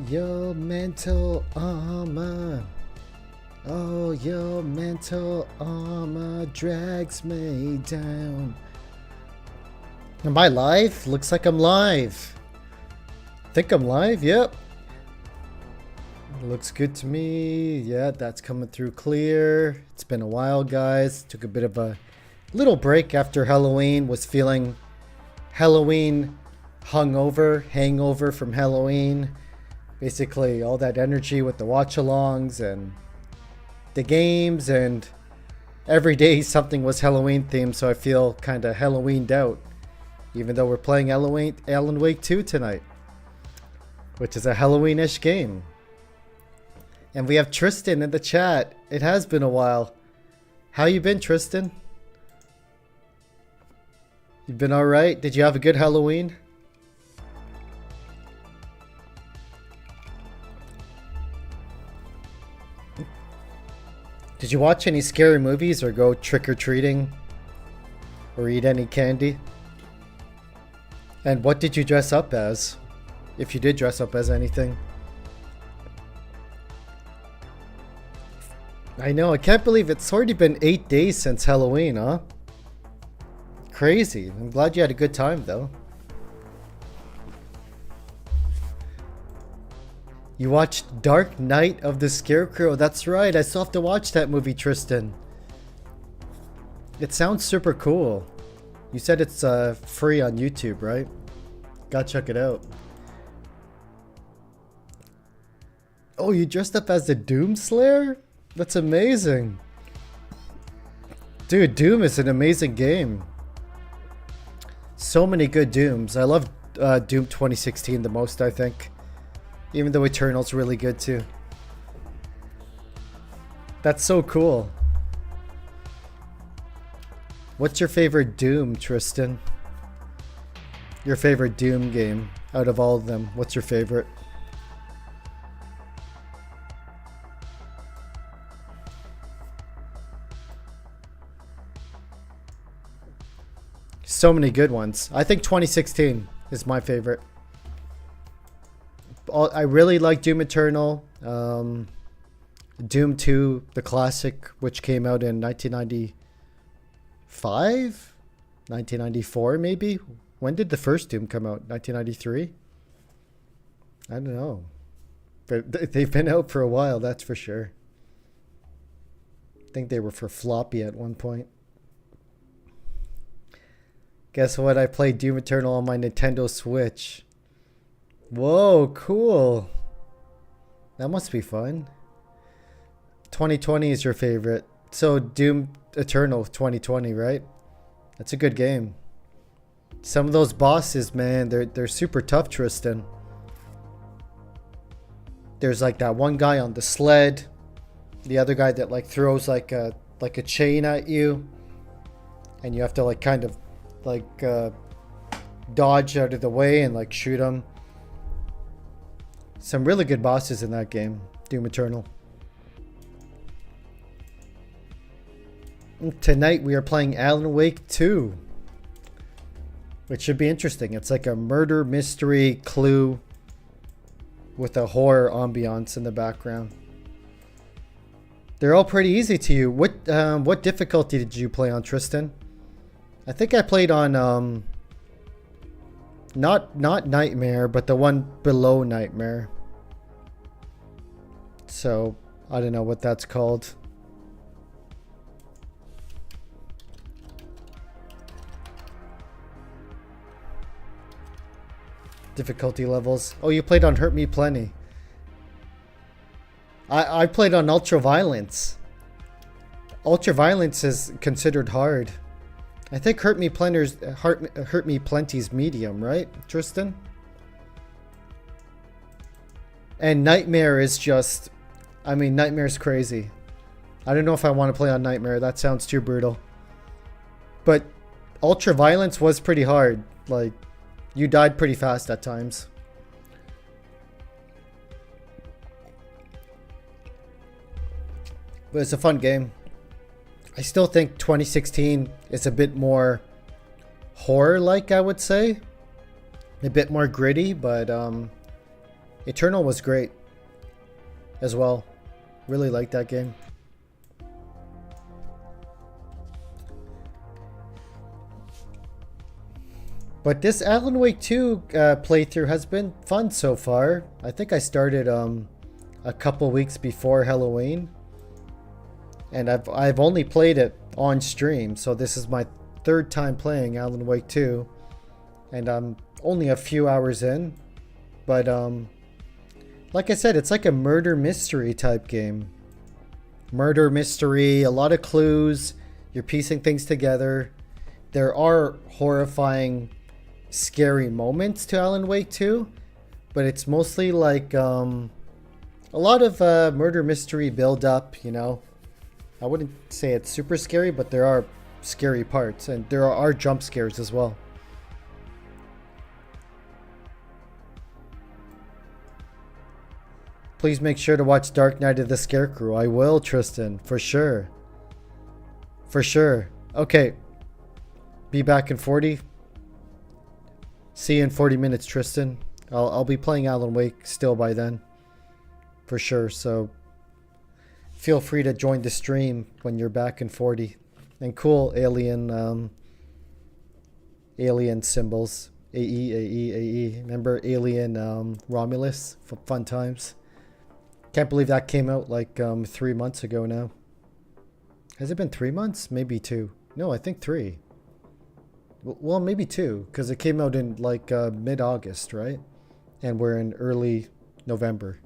your mental armor. Oh, your mental armor drags me down. Am I live? Looks like I'm live. Think I'm live? Yep. Looks good to me. Yeah, that's coming through clear. It's been a while, guys. Took a bit of a little break after Halloween. Was feeling Halloween hangover from Halloween. Basically, all that energy with the watch-alongs and the games, and every day something was Halloween themed, so I feel kind of Halloweened out. Even though we're playing Alan Wake 2 tonight, which is a Halloween-ish game. And we have Tristan in the chat. It has been a while. How you been, Tristan? You've been alright? Did you have a good Halloween? Did you watch any scary movies or go trick-or-treating? Or eat any candy? And what did you dress up as? If you did dress up as anything. I know, I can't believe it's already been 8 days since Halloween, huh? Crazy. I'm glad you had a good time, though. You watched Dark Knight of the Scarecrow. That's right, I still have to watch that movie, Tristan. It sounds super cool. You said it's free on YouTube, right? Gotta check it out. Oh, you dressed up as the Doom Slayer? That's amazing. Dude, Doom is an amazing game. So many good Dooms. I love Doom 2016 the most, I think. Even though Eternal's really good too. That's so cool. What's your favorite Doom, Tristan? Your favorite Doom game out of all of them. What's your favorite? So many good ones. I think 2016 is my favorite. I really like Doom Eternal. Doom 2, the classic, which came out in 1995? 1994 maybe? When did the first Doom come out? 1993? I don't know. But they've been out for a while, that's for sure. I think they were for floppy at one point. Guess what? I played Doom Eternal on my Nintendo Switch. Whoa, cool. That must be fun. 2020 is your favorite. So Doom Eternal 2020, right? That's a good game. Some of those bosses, man, they're super tough, Tristan. There's like that one guy on the sled. The other guy that like throws like a chain at you. And you have to like kind of like dodge out of the way and like shoot him. Some really good bosses in that game, Doom Eternal. Tonight we are playing Alan Wake 2, which should be interesting. It's like a murder mystery clue with a horror ambiance in the background. They're all pretty easy to you. What difficulty did you play on, Tristan? I think I played on not Nightmare, but the one below Nightmare. So, I don't know what that's called. Difficulty levels. Oh, you played on Hurt Me Plenty. I played on Ultra Violence. Ultra Violence is considered hard. I think Hurt Me Plenty's medium, right, Tristan? And Nightmare is just... I mean, Nightmare's crazy. I don't know if I want to play on Nightmare. That sounds too brutal. But Ultra Violence was pretty hard. Like, you died pretty fast at times. But it's a fun game. I still think 2016 is a bit more horror-like, I would say. A bit more gritty, but Eternal was great as well. Really liked that game. But this Alan Wake 2 playthrough has been fun so far. I think I started a couple weeks before Halloween. And I've only played it on stream, so this is my third time playing Alan Wake 2. And I'm only a few hours in. But like I said, it's like a murder mystery type game. Murder mystery, a lot of clues. You're piecing things together. There are horrifying, scary moments to Alan Wake 2, but it's mostly like a lot of murder mystery build up, you know. I wouldn't say it's super scary, but there are scary parts, and there are jump scares as well. Please make sure to watch Dark Knight of the Scarecrow. I will, Tristan, for sure. For sure. Okay. Be back in 40. See you in 40 minutes, Tristan. I'll be playing Alan Wake still by then. For sure. So feel free to join the stream when you're back in 40. And cool alien symbols. AE. Remember Alien Romulus? Fun times. Can't believe that came out like 3 months ago now. Has it been 3 months? Maybe 2. No, I think 3. Well, maybe 2, because it came out in like mid-August, right? And we're in early November.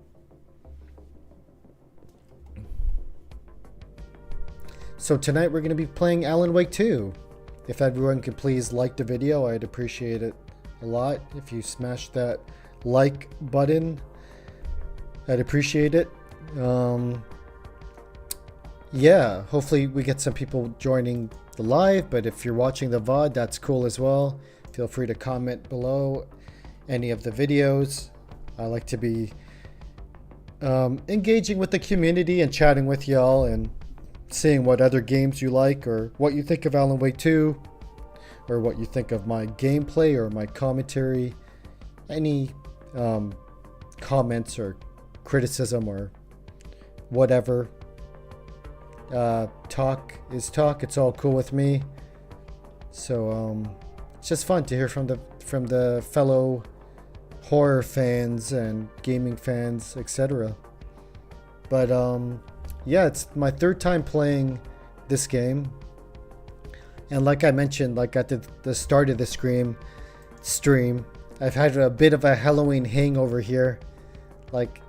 So tonight we're going to be playing Alan Wake 2. If everyone could please like the video, I'd appreciate it a lot. If you smash that like button, I'd appreciate it. Yeah, hopefully we get some people joining the live, but if you're watching the VOD, that's cool as well. Feel free to comment below any of the videos. I like to be engaging with the community and chatting with y'all and seeing what other games you like or what you think of Alan Wake 2 or what you think of my gameplay or my commentary. Any comments or criticism or whatever. Talk is talk. It's all cool with me. So it's just fun to hear from the fellow horror fans and gaming fans, etc. But yeah, it's my third time playing this game, and like I mentioned, like at the start of the stream, I've had a bit of a Halloween hangover here. Like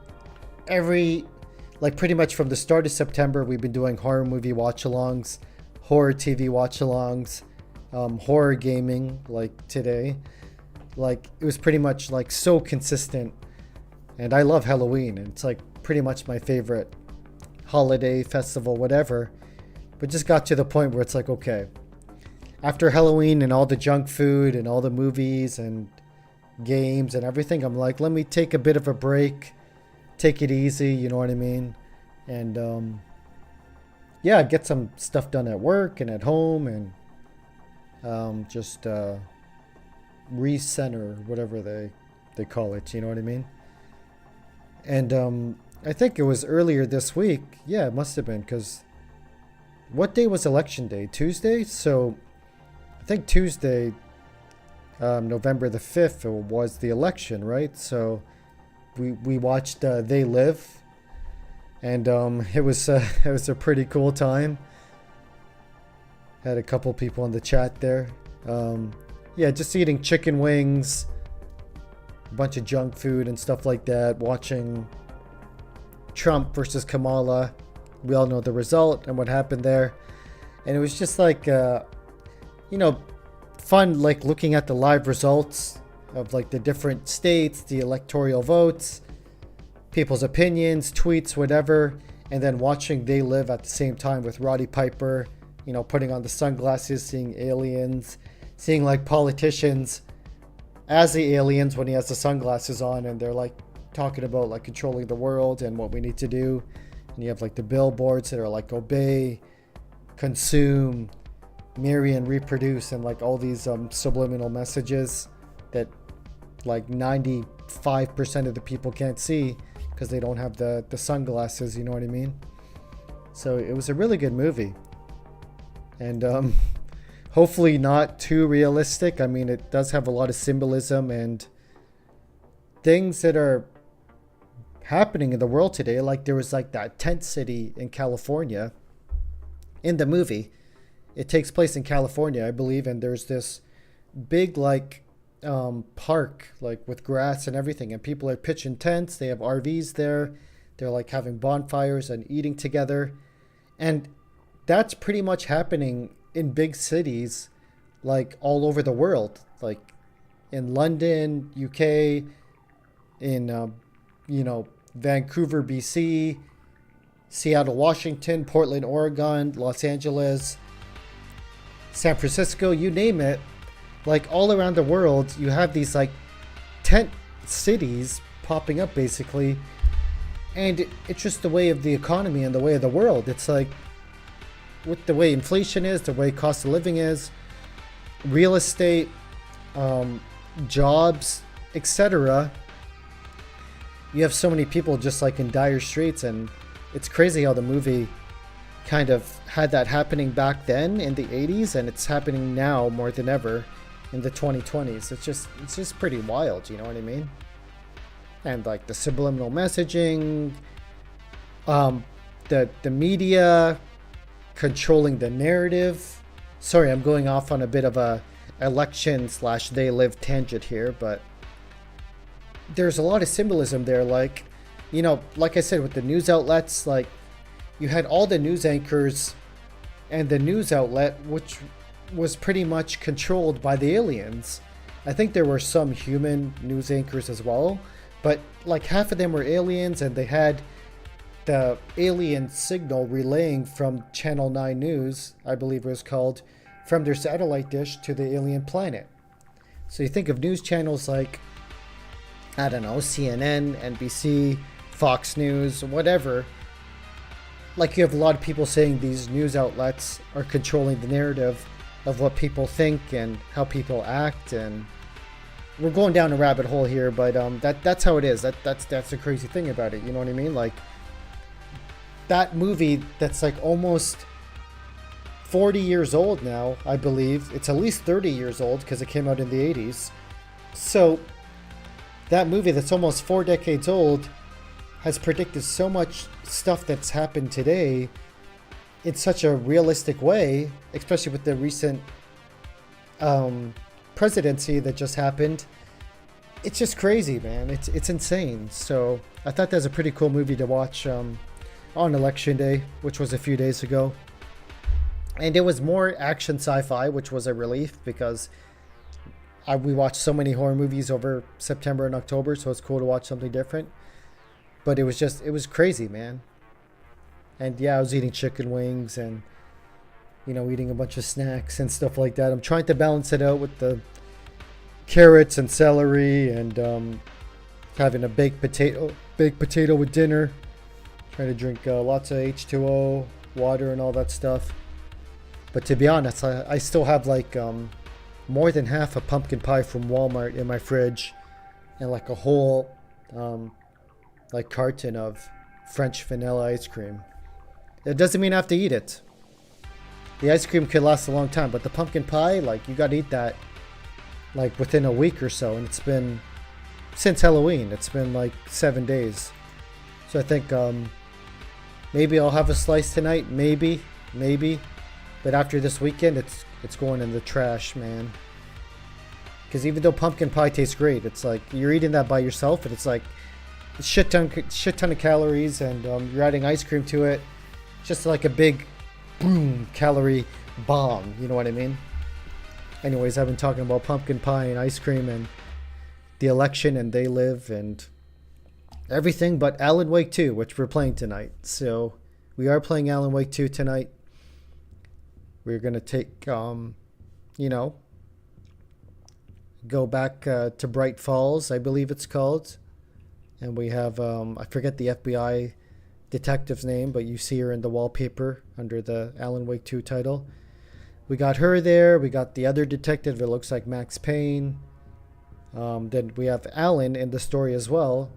pretty much from the start of September, we've been doing horror movie watch-alongs, horror TV watch-alongs, horror gaming, like today. Like, it was pretty much like so consistent. And I love Halloween. And it's like pretty much my favorite holiday, festival, whatever. But just got to the point where it's like, okay, after Halloween and all the junk food and all the movies and games and everything, I'm like, let me take a bit of a break. Take it easy, you know what I mean? And yeah, get some stuff done at work and at home and just recenter, whatever they call it, you know what I mean? And I think it was earlier this week. Yeah, it must have been, because what day was election day? Tuesday? So I think Tuesday, November the 5th was the election, right? So we watched They Live, and it was a pretty cool time. Had a couple people in the chat there. Yeah, just eating chicken wings, a bunch of junk food and stuff like that, watching Trump versus Kamala. We all know the result and what happened there, and it was just like fun, like looking at the live results of like the different states, the electoral votes, people's opinions, tweets, whatever, and then watching They Live at the same time with Roddy Piper, putting on the sunglasses, seeing aliens, seeing like politicians as the aliens when he has the sunglasses on, and they're like talking about like controlling the world and what we need to do. And you have like the billboards that are like obey, consume, marry and reproduce, and like all these subliminal messages that like 95% of the people can't see because they don't have the sunglasses, you know what I mean? So it was a really good movie. And hopefully not too realistic. I mean, it does have a lot of symbolism and things that are happening in the world today. Like there was like that tent city in California in the movie. It takes place in California, I believe, and there's this big like park like with grass and everything, and people are pitching tents. They have RVs there. They're like having bonfires and eating together, and that's pretty much happening in big cities like all over the world, like in London, UK, in Vancouver, BC, Seattle, Washington, Portland, Oregon, Los Angeles, San Francisco, you name it. Like all around the world, you have these like tent cities popping up basically. And it's just the way of the economy and the way of the world. It's like with the way inflation is, the way cost of living is, real estate, jobs, etc. You have so many people just like in dire straits, and it's crazy how the movie kind of had that happening back then in the 80s, and it's happening now more than ever in the 2020s. It's just pretty wild, you know what I mean? And like the subliminal messaging, the media controlling the narrative. Sorry, I'm going off on a bit of a election / they live tangent here, but there's a lot of symbolism there. Like, you know, like I said, with the news outlets, like you had all the news anchors and the news outlet, which was pretty much controlled by the aliens. I think there were some human news anchors as well, but like half of them were aliens, and they had the alien signal relaying from Channel 9 News, I believe it was called, from their satellite dish to the alien planet. So you think of news channels like, I don't know, CNN, NBC, Fox News, whatever. Like you have a lot of people saying these news outlets are controlling the narrative of what people think and how people act, and we're going down a rabbit hole here, but that's how it is. That's the crazy thing about it, you know what I mean? Like that movie that's like almost 40 years old now, I believe. It's at least 30 years old because it came out in the 80s. So that movie that's almost 4 decades old has predicted so much stuff that's happened today in such a realistic way, especially with the recent presidency that just happened. It's just crazy, man. It's insane. So I thought that was a pretty cool movie to watch on Election Day, which was a few days ago. And it was more action sci-fi, which was a relief because we watched so many horror movies over September and October, so it's cool to watch something different. But it was crazy, man. And yeah, I was eating chicken wings and, you know, eating a bunch of snacks and stuff like that. I'm trying to balance it out with the carrots and celery and having a baked potato with dinner. Trying to drink lots of H2O, water and all that stuff. But to be honest, I still have like more than half a pumpkin pie from Walmart in my fridge, and like a whole like carton of French vanilla ice cream. It doesn't mean I have to eat it. The ice cream could last a long time, but the pumpkin pie, like you gotta eat that like within a week or so, and it's been since Halloween. It's been like 7 days. So I think maybe I'll have a slice tonight, maybe. But after this weekend, it's going in the trash, man. Because even though pumpkin pie tastes great, it's like you're eating that by yourself, and it's like a shit ton of calories, and you're adding ice cream to it. Just like a big boom calorie bomb, you know what I mean? Anyways, I've been talking about pumpkin pie and ice cream and the election and They Live and everything but Alan Wake 2, which we're playing tonight. So we are playing Alan Wake 2 tonight. We're going to take, go back to Bright Falls, I believe it's called. And we have, I forget the FBI detective's name, but you see her in the wallpaper under the Alan Wake 2 title. We got her there. We got the other detective. It looks like Max Payne. Then we have Alan in the story as well,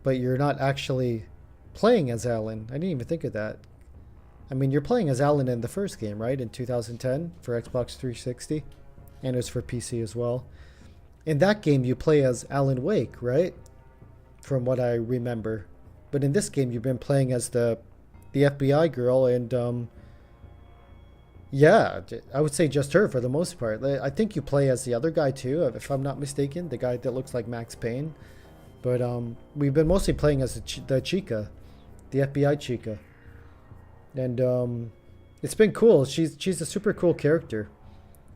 but you're not actually playing as Alan. I didn't even think of that. I mean, you're playing as Alan in the first game, right? In 2010 for Xbox 360, and it's for PC as well. In that game, you play as Alan Wake, right? From what I remember. But in this game, you've been playing as the FBI girl, and yeah, I would say just her for the most part. I think you play as the other guy too, if I'm not mistaken, the guy that looks like Max Payne. But we've been mostly playing as the Chica, the FBI Chica. And it's been cool. She's a super cool character,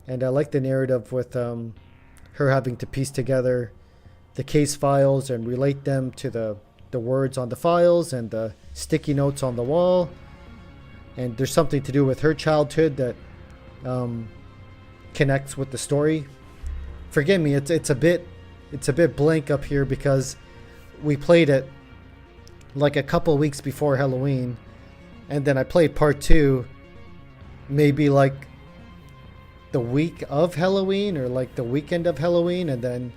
and I like the narrative with her having to piece together the case files and relate them to the words on the files and the sticky notes on the wall. And there's something to do with her childhood that connects with the story. Forgive me, it's a bit blank up here because we played it like a couple weeks before Halloween. And then I played part 2 maybe like the week of Halloween or like the weekend of Halloween, and then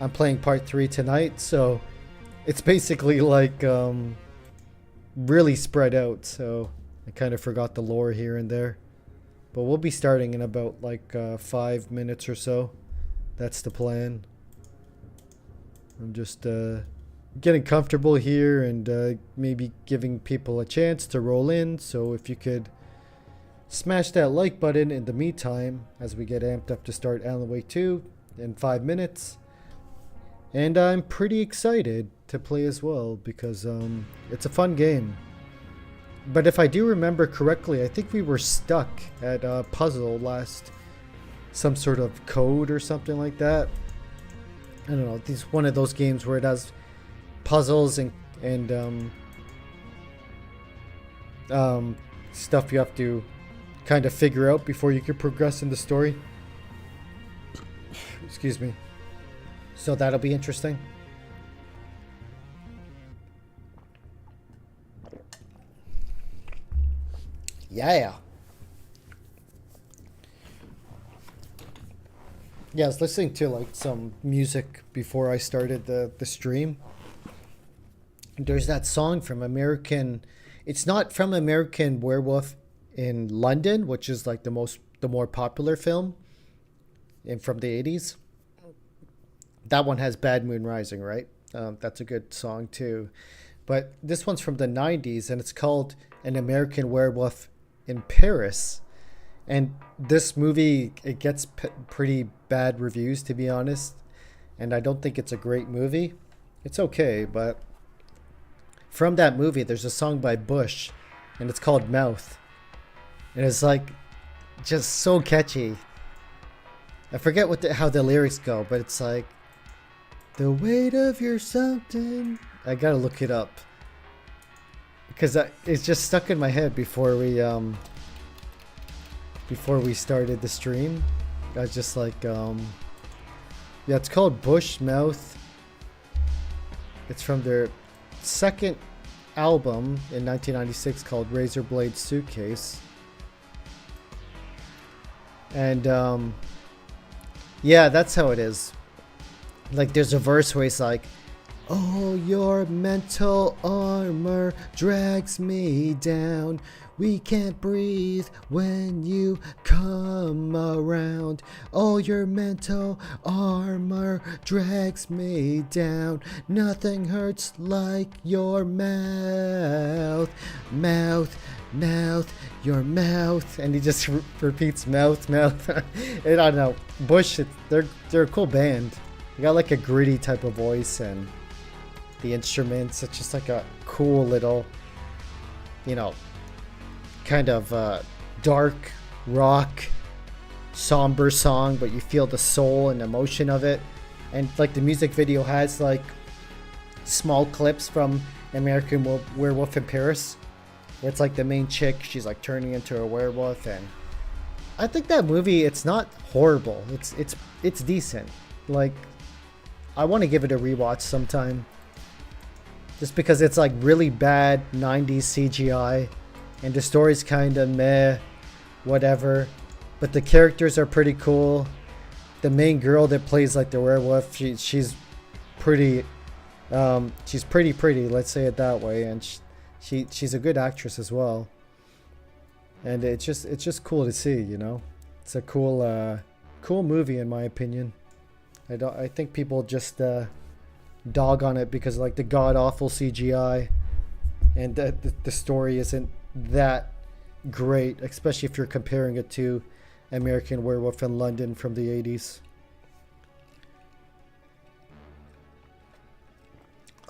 I'm playing part 3 tonight. So it's basically like really spread out. So I kind of forgot the lore here and there. But we'll be starting in about like 5 minutes or so. That's the plan. I'm just getting comfortable here and maybe giving people a chance to roll in. So if you could smash that like button in the meantime as we get amped up to start Alan Wake 2 in 5 minutes. And I'm pretty excited to play as well because it's a fun game. But if I do remember correctly, I think we were stuck at a puzzle last, some sort of code or something like that. I don't know, this one of those games where it has puzzles and stuff you have to kind of figure out before you can progress in the story. Excuse me. So that'll be interesting. Yeah. Yeah, I was listening to like some music before I started the stream. There's that song from American. It's not from American Werewolf in London, which is like the more popular film, and from the 80s. That one has Bad Moon Rising, right? That's a good song too. But this one's from the 90s, and it's called An American Werewolf in Paris. And this movie, it gets pretty bad reviews, to be honest. And I don't think it's a great movie. It's okay, but from that movie, there's a song by Bush, and it's called Mouth. And it's like just so catchy. I forget how the lyrics go, but it's like, the weight of your something. I gotta look it up because it's just stuck in my head before we started the stream. I was just like, yeah, it's called Bush Mouth. It's from their second album in 1996 called Razor Blade Suitcase. And yeah, that's how it is. Like there's a verse where it's like, oh, your mental armor drags me down. We can't breathe when you come around. Oh, your mental armor drags me down. Nothing hurts like your mouth. Mouth, mouth, your mouth. And he just repeats mouth, mouth. And I don't know. Bush, they're a cool band. They got like a gritty type of voice, and the instruments, it's just like a cool little, you know, kind of dark rock somber song, but you feel the soul and emotion of it. And like the music video has like small clips from American Werewolf in Paris, where it's like the main chick, she's like turning into a werewolf. And I think that movie, it's not horrible, it's decent. Like I want to give it a rewatch sometime, just because it's like really bad 90s CGI and the story's kind of meh, whatever, but the characters are pretty cool. the main girl that plays like the werewolf, pretty she's pretty, let's say it that way, and she's a good actress as well. And it's just cool to see, you know. It's a cool movie in my opinion. I think people just dog on it because like the god awful CGI, and the story isn't that great, especially if you're comparing it to American Werewolf in London from the 80s.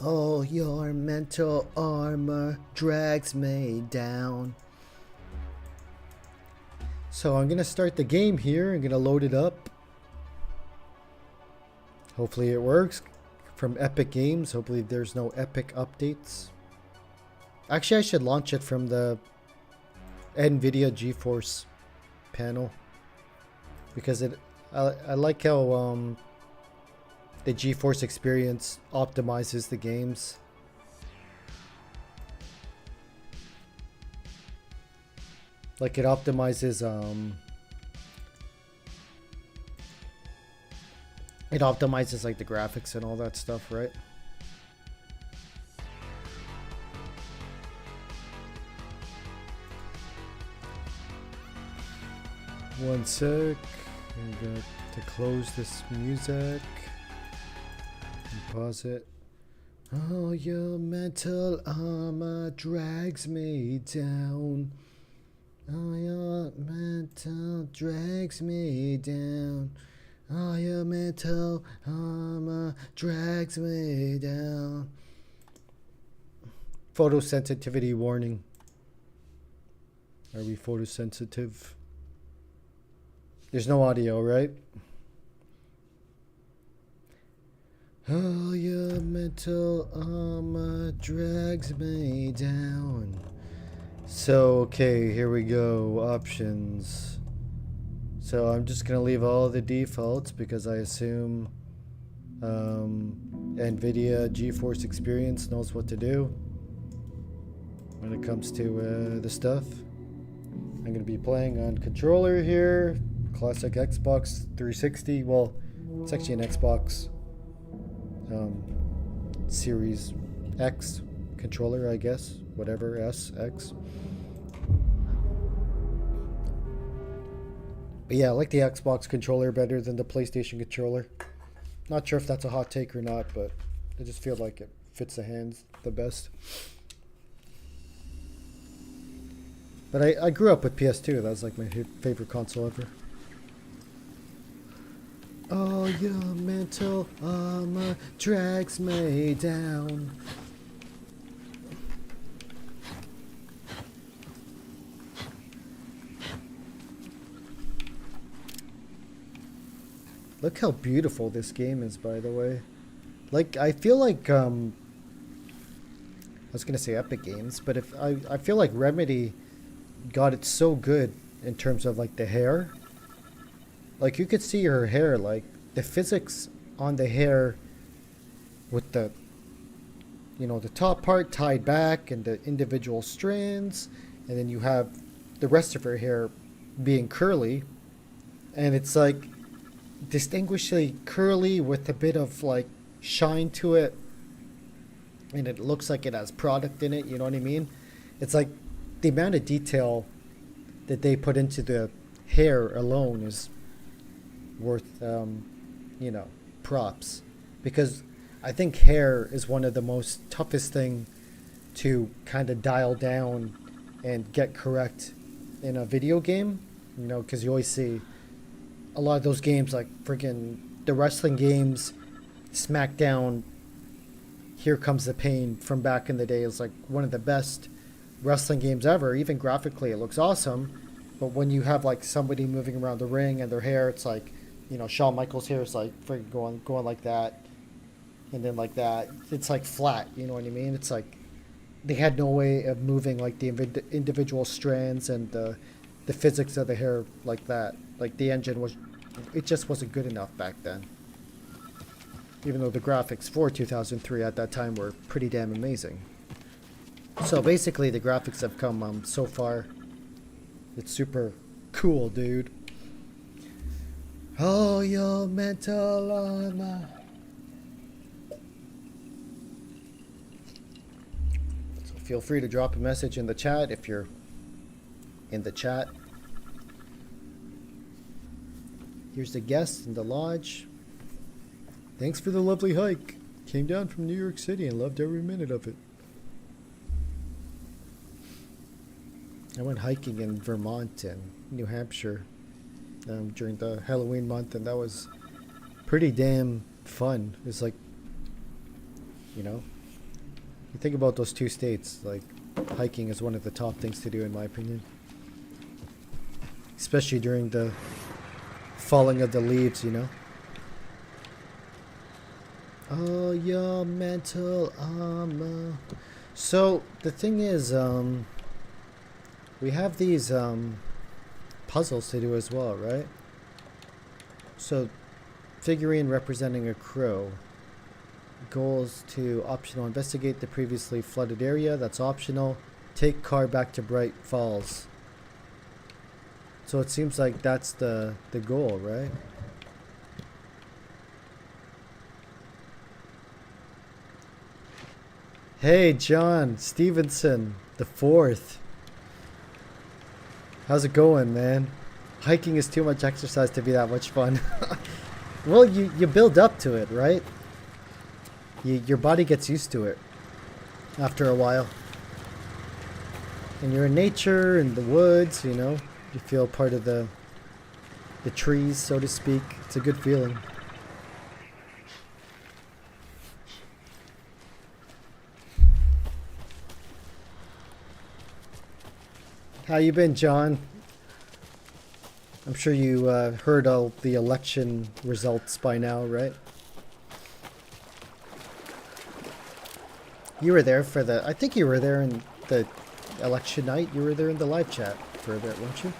Oh, your mental armor drags me down. So I'm gonna start the game here. I'm gonna load it up. Hopefully it works. From Epic Games. Hopefully there's no Epic updates. Actually, I should launch it from the NVIDIA GeForce panel, because I like how the GeForce experience optimizes the games. Like it optimizes like the graphics and all that stuff, right? One sec. I'm going to close this music and pause it. Oh, your mental armor drags me down. Oh, your mental drags me down. Oh, your mental armor drags me down. Photosensitivity warning. Are we photosensitive? There's no audio, right? Oh, your mental armor drags me down. So, okay, here we go. Options. So I'm just going to leave all the defaults because I assume NVIDIA GeForce Experience knows what to do when it comes to the stuff. I'm going to be playing on controller here. Classic Xbox 360. Well, it's actually an Xbox Series X controller, I guess. Whatever, S, X. But yeah, I like the Xbox controller better than the PlayStation controller. Not sure if that's a hot take or not, but I just feel like it fits the hands the best. But I grew up with PS2. That was like my favorite console ever. Oh, your mental armor drags me down. Look how beautiful this game is, by the way. Like, I feel like, I was gonna say Epic Games, but if I feel like Remedy got it so good in terms of, like, the hair. Like, you could see her hair, like, the physics on the hair with the, you know, the top part tied back and the individual strands, and then you have the rest of her hair being curly, and it's, like, distinguishingly curly with a bit of like shine to it, and it looks like it has product in it, you know what I mean? It's like the amount of detail that they put into the hair alone is worth you know, props, because I think hair is one of the most toughest thing to kind of dial down and get correct in a video game, you know, because you always see a lot of those games, like freaking the wrestling games, SmackDown, Here Comes the Pain from back in the day is like one of the best wrestling games ever. Even graphically, it looks awesome. But when you have like somebody moving around the ring and their hair, it's like, you know, Shawn Michaels' hair is like freaking going like that, and then like that. It's like flat, you know what I mean? It's like they had no way of moving like the individual strands and the physics of the hair like that. Like the engine was, it just wasn't good enough back then. Even though the graphics for 2003 at that time were pretty damn amazing. So basically the graphics have come so far. It's super cool, dude. Oh, your mental armor. So feel free to drop a message in the chat if you're in the chat. Here's the guest in the lodge. Thanks for the lovely hike. Came down from New York City and loved every minute of it. I went hiking in Vermont and New Hampshire during the Halloween month, and that was pretty damn fun. It's like, you know, you think about those two states, like hiking is one of the top things to do in my opinion. Especially during the falling of the leaves, you know. Oh, your mental armor. So the thing is, we have these puzzles to do as well, right? So figurine representing a crow. Goals to optional: investigate the previously flooded area. That's optional. Take car back to Bright Falls. So it seems like that's the goal, right? Hey, John Stevenson, the fourth. How's it going, man? Hiking is too much exercise to be that much fun. Well, you build up to it, right? Your body gets used to it after a while. And you're in nature, in the woods, you know. You feel part of the trees, so to speak. It's a good feeling. How you been, John? I'm sure you heard all the election results by now, right? You were there for the... I think you were there in the election night. You were there in the live chat for a bit, weren't you?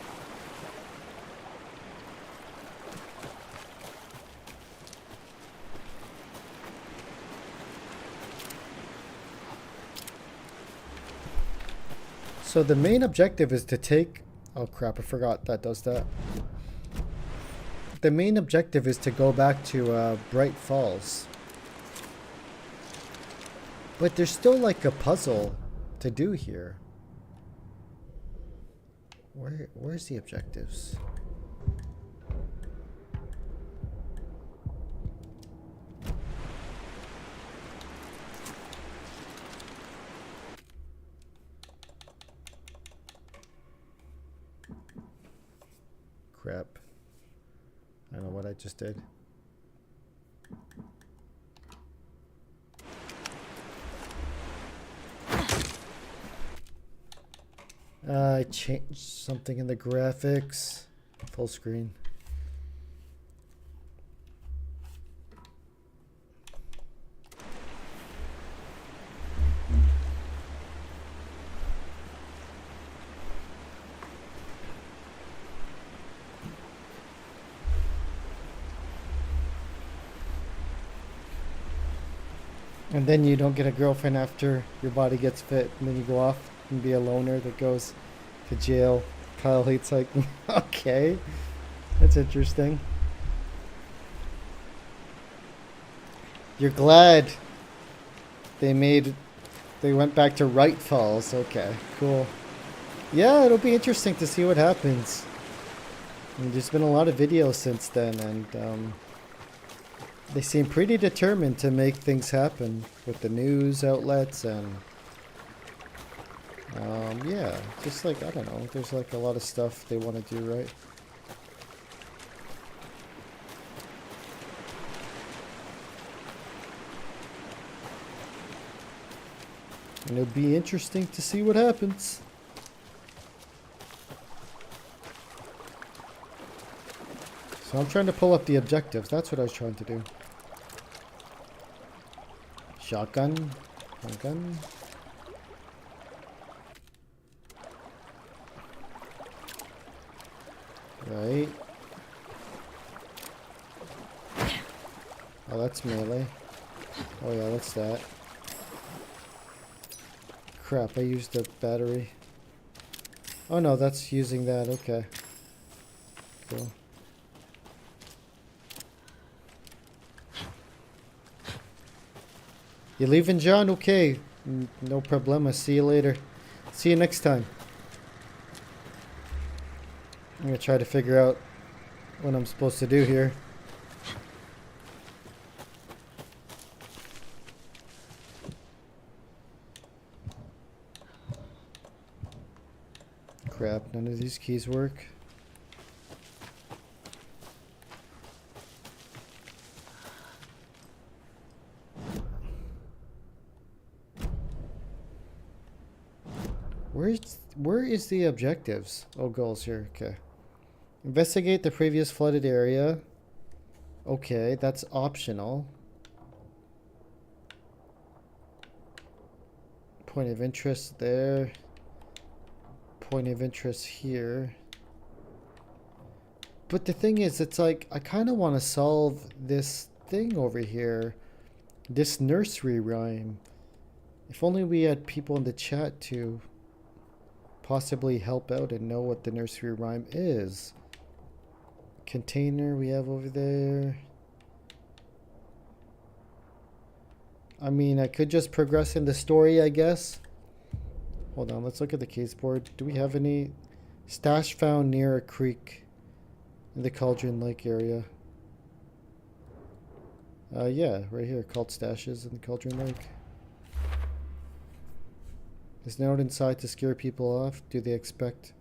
So the main objective is to take... Oh crap, I forgot that does that. The main objective is to go back to Bright Falls. But there's still like a puzzle to do here. Where's the objectives? Crap. I don't know what I just did. I changed something in the graphics. Full screen. And then you don't get a girlfriend after your body gets fit, and then you go off and be a loner that goes to jail. Kyle hates hiking. Okay, that's interesting. You're glad they went back to Wright Falls. Okay, cool. Yeah, it'll be interesting to see what happens. And there's been a lot of videos since then, and they seem pretty determined to make things happen with the news outlets and yeah, just like, I don't know, there's like a lot of stuff they want to do, right? And it'll be interesting to see what happens. So I'm trying to pull up the objectives. That's what I was trying to do. Shotgun. Handgun. Right. Oh, that's melee. Oh yeah, that's that. Crap, I used a battery. Oh no, that's using that. Okay. Cool. You leaving, John? Okay. No problema. See you later. See you next time. I'm gonna try to figure out what I'm supposed to do here. Crap, none of these keys work. Where is the objectives? Oh, goals here. Okay. Investigate the previous flooded area. Okay, that's optional. Point of interest there. Point of interest here. But the thing is, it's like, I kind of want to solve this thing over here. This nursery rhyme. If only we had people in the chat to possibly help out and know what the nursery rhyme is. Container we have over there. I mean, I could just progress in the story, I guess. Hold on, let's look at the case board. Do we have any? Stash found near a creek in the Cauldron Lake area. Yeah, right here, cult stashes in the Cauldron Lake. Is note inside to scare people off? Do they expect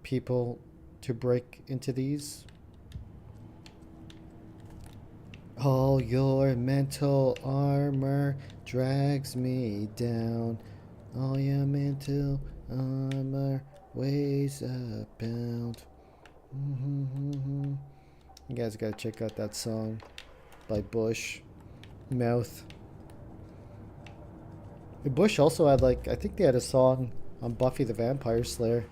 people to break into these? All your mental armor drags me down. All your mental armor weighs a pound. You guys gotta check out that song by Bush. Mouth. Bush also had, like, I think they had a song on Buffy the Vampire Slayer.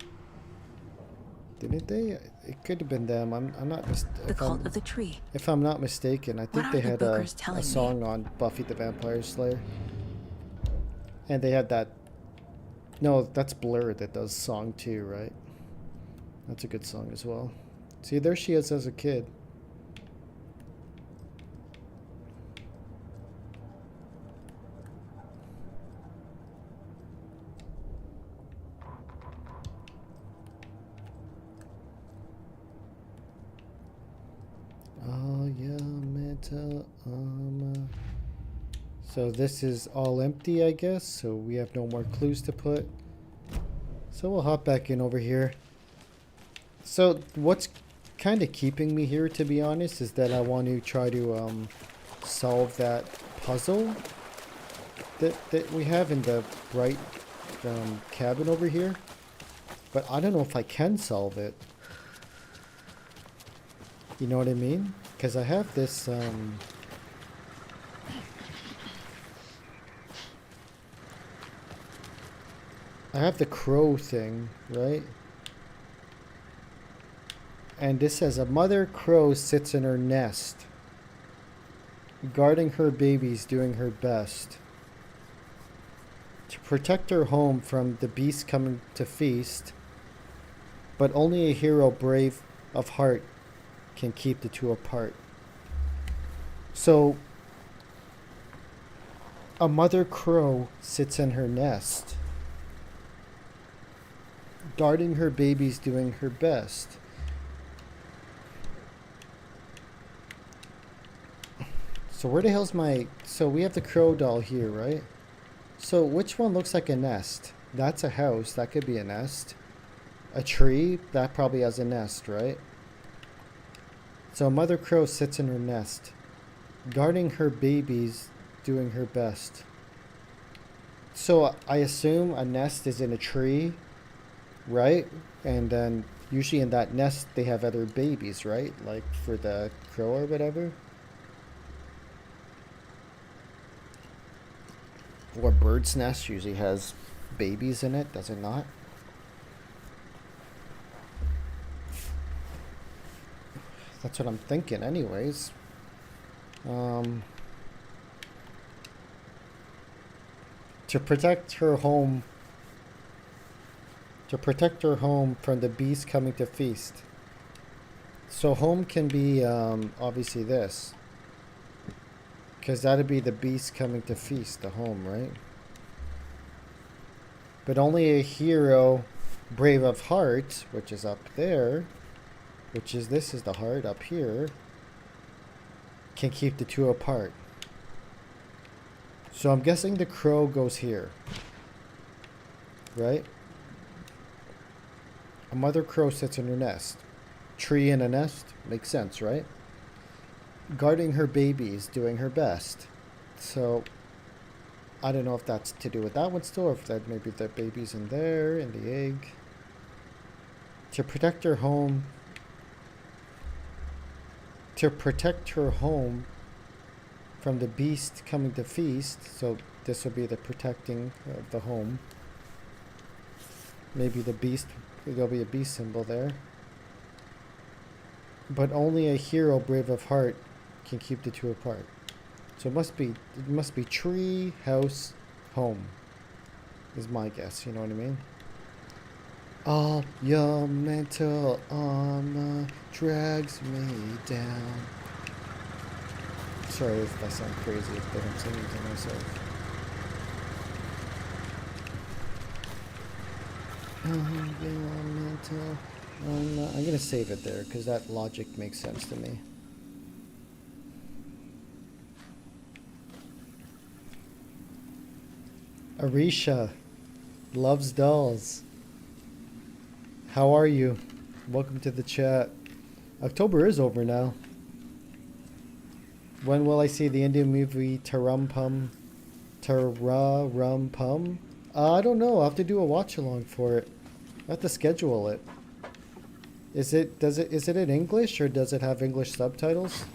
Didn't they? It could have been them. I'm not The cult of the tree. If I'm not mistaken, I think they had a song on Buffy the Vampire Slayer. And they had that. No, that's Blur that does song 2, right? That's a good song as well. See, there she is as a kid. All your mental armor. So this is all empty, I guess. So we have no more clues to put. So we'll hop back in over here. So what's kind of keeping me here, to be honest, is that I want to try to solve that puzzle that we have in the bright cabin over here. But I don't know if I can solve it. You know what I mean? Because I have this I have the crow thing, right? And this says a mother crow sits in her nest, guarding her babies, doing her best to protect her home from the beasts coming to feast, but only a hero brave of heart can keep the two apart. So a mother crow sits in her nest, guarding her babies, doing her best. So where the hell's my... So we have the crow doll here, right? So which one looks like a nest? That's a house. That could be a nest. A tree? That probably has a nest, right? So mother crow sits in her nest, guarding her babies, doing her best. So I assume a nest is in a tree, right? And then usually in that nest they have other babies, right? Like for the crow or whatever. Or a bird's nest usually has babies in it, does it not? That's what I'm thinking anyways. To protect her home from the beasts coming to feast. So home can be obviously this. Because that'd be the beast coming to feast the home, right? But only a hero brave of heart, which is up there, which is, this is the heart up here, can keep the two apart. So I'm guessing the crow goes here, right? A mother crow sits in her nest. Tree in a nest makes sense, right? Guarding her babies, doing her best. So I don't know if that's to do with that one still, or if that maybe the baby's in there, in the egg. To protect her home. To protect her home from the beast coming to feast. So this will be the protecting of the home. Maybe the beast, there'll be a beast symbol there. But only a hero brave of heart can keep the two apart. So it must be tree, house, home, is my guess, you know what I mean? All your mental armor drags me down. Sorry if I sound crazy, but I'm singing to myself. All your mental armor. I'm gonna save it there because that logic makes sense to me. Arisha loves dolls. How are you? Welcome to the chat. October is over now. When will I see the Indian movie Tarampum? Tararumpum? I don't know. I'll have to do a watch along for it. I have to schedule it. Is it in English or does it have English subtitles?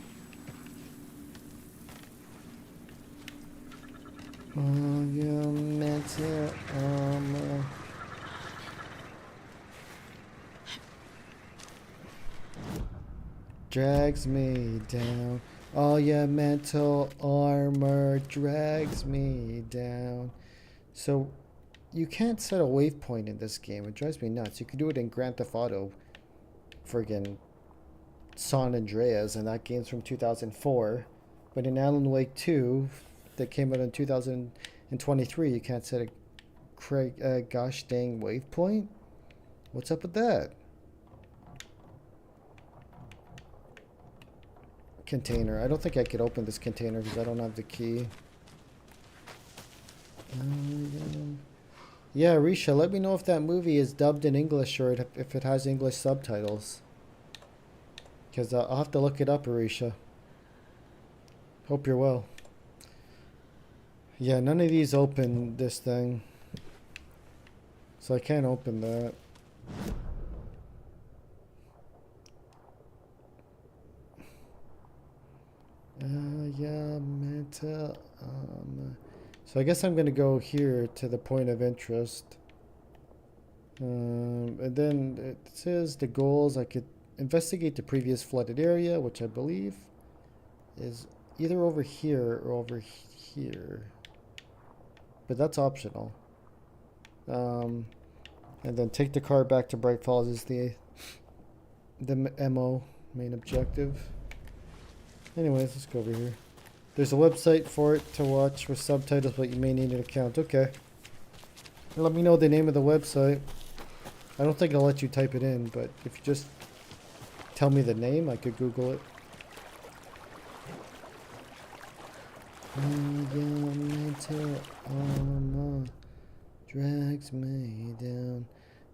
Oh, you mental armor. Drags me down. All your mental armor drags me down. So, you can't set a waypoint in this game. It drives me nuts. You can do it in Grand Theft Auto. Friggin' San Andreas, and that game's from 2004. But in Alan Wake 2, that came out in 2023, you can't set a gosh dang waypoint? What's up with that? Container. I don't think I could open this container because I don't have the key. Yeah, Risha, let me know if that movie is dubbed in English or if it has English subtitles. Because I'll have to look it up, Arisha. Hope you're well. Yeah, none of these open this thing. So I can't open that. Yeah, mental. So I guess I'm going to go here to the point of interest. And then it says the goals. I could investigate the previous flooded area, which I believe is either over here or over here. But that's optional. And then take the car back to Bright Falls is the MO, main objective. Anyways, let's go over here. There's a website for it to watch with subtitles, but you may need an account. Okay. Let me know the name of the website. I don't think I'll let you type it in, but if you just tell me the name, I could Google it. Mental armor drags me down.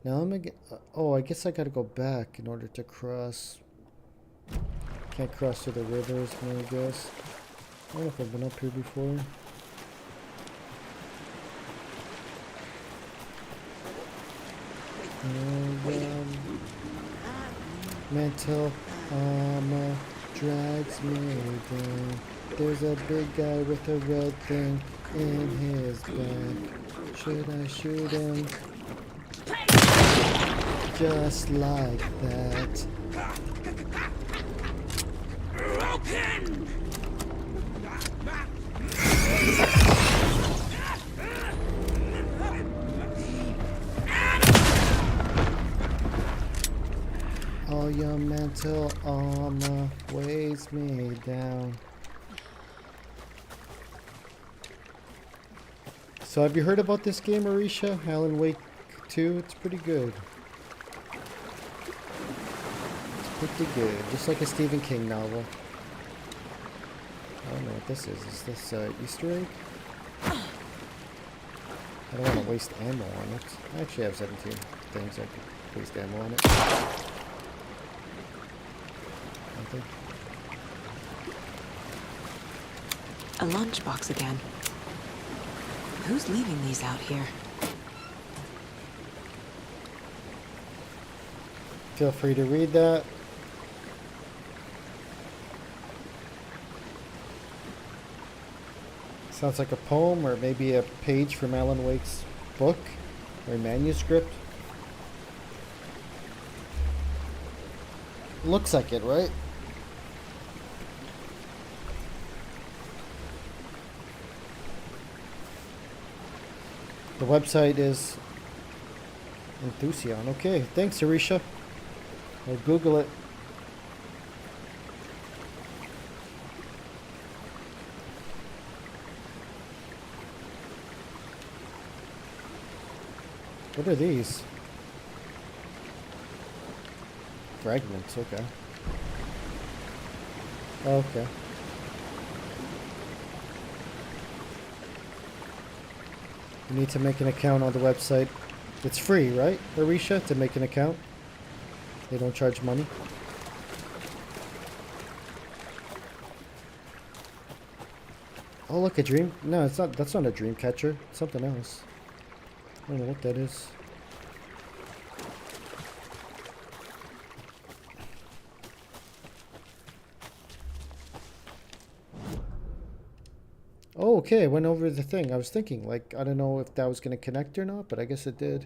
Now I'm gonna get. Oh, I guess I gotta go back in order to cross. Can't cross to the rivers, I guess. I don't know if I've been up here before. Mental armor drags me down. There's a big guy with a red thing in his back. Should I shoot him? Just like that. All your mental armor weighs me down. So have you heard about this game, Arisha? Alan Wake 2? It's pretty good. It's pretty good. Just like a Stephen King novel. I don't know what this is. Is this Easter egg? I don't want to waste ammo on it. I actually have 17 things I could waste ammo on it. Nothing. A lunchbox again. Who's leaving these out here? Feel free to read that. Sounds like a poem or maybe a page from Alan Wake's book or manuscript. Looks like it, right? The website is Enthusian. Okay, thanks, Arisha. I'll Google it. What are these? Fragments, okay. Okay. You need to make an account on the website. It's free, right, Arisha, to make an account? They don't charge money? Oh, look, a dream. No, it's not. That's not a dream catcher. It's something else. I don't know what that is. Oh, okay, I went over the thing. I was thinking, like, I don't know if that was going to connect or not, but I guess it did.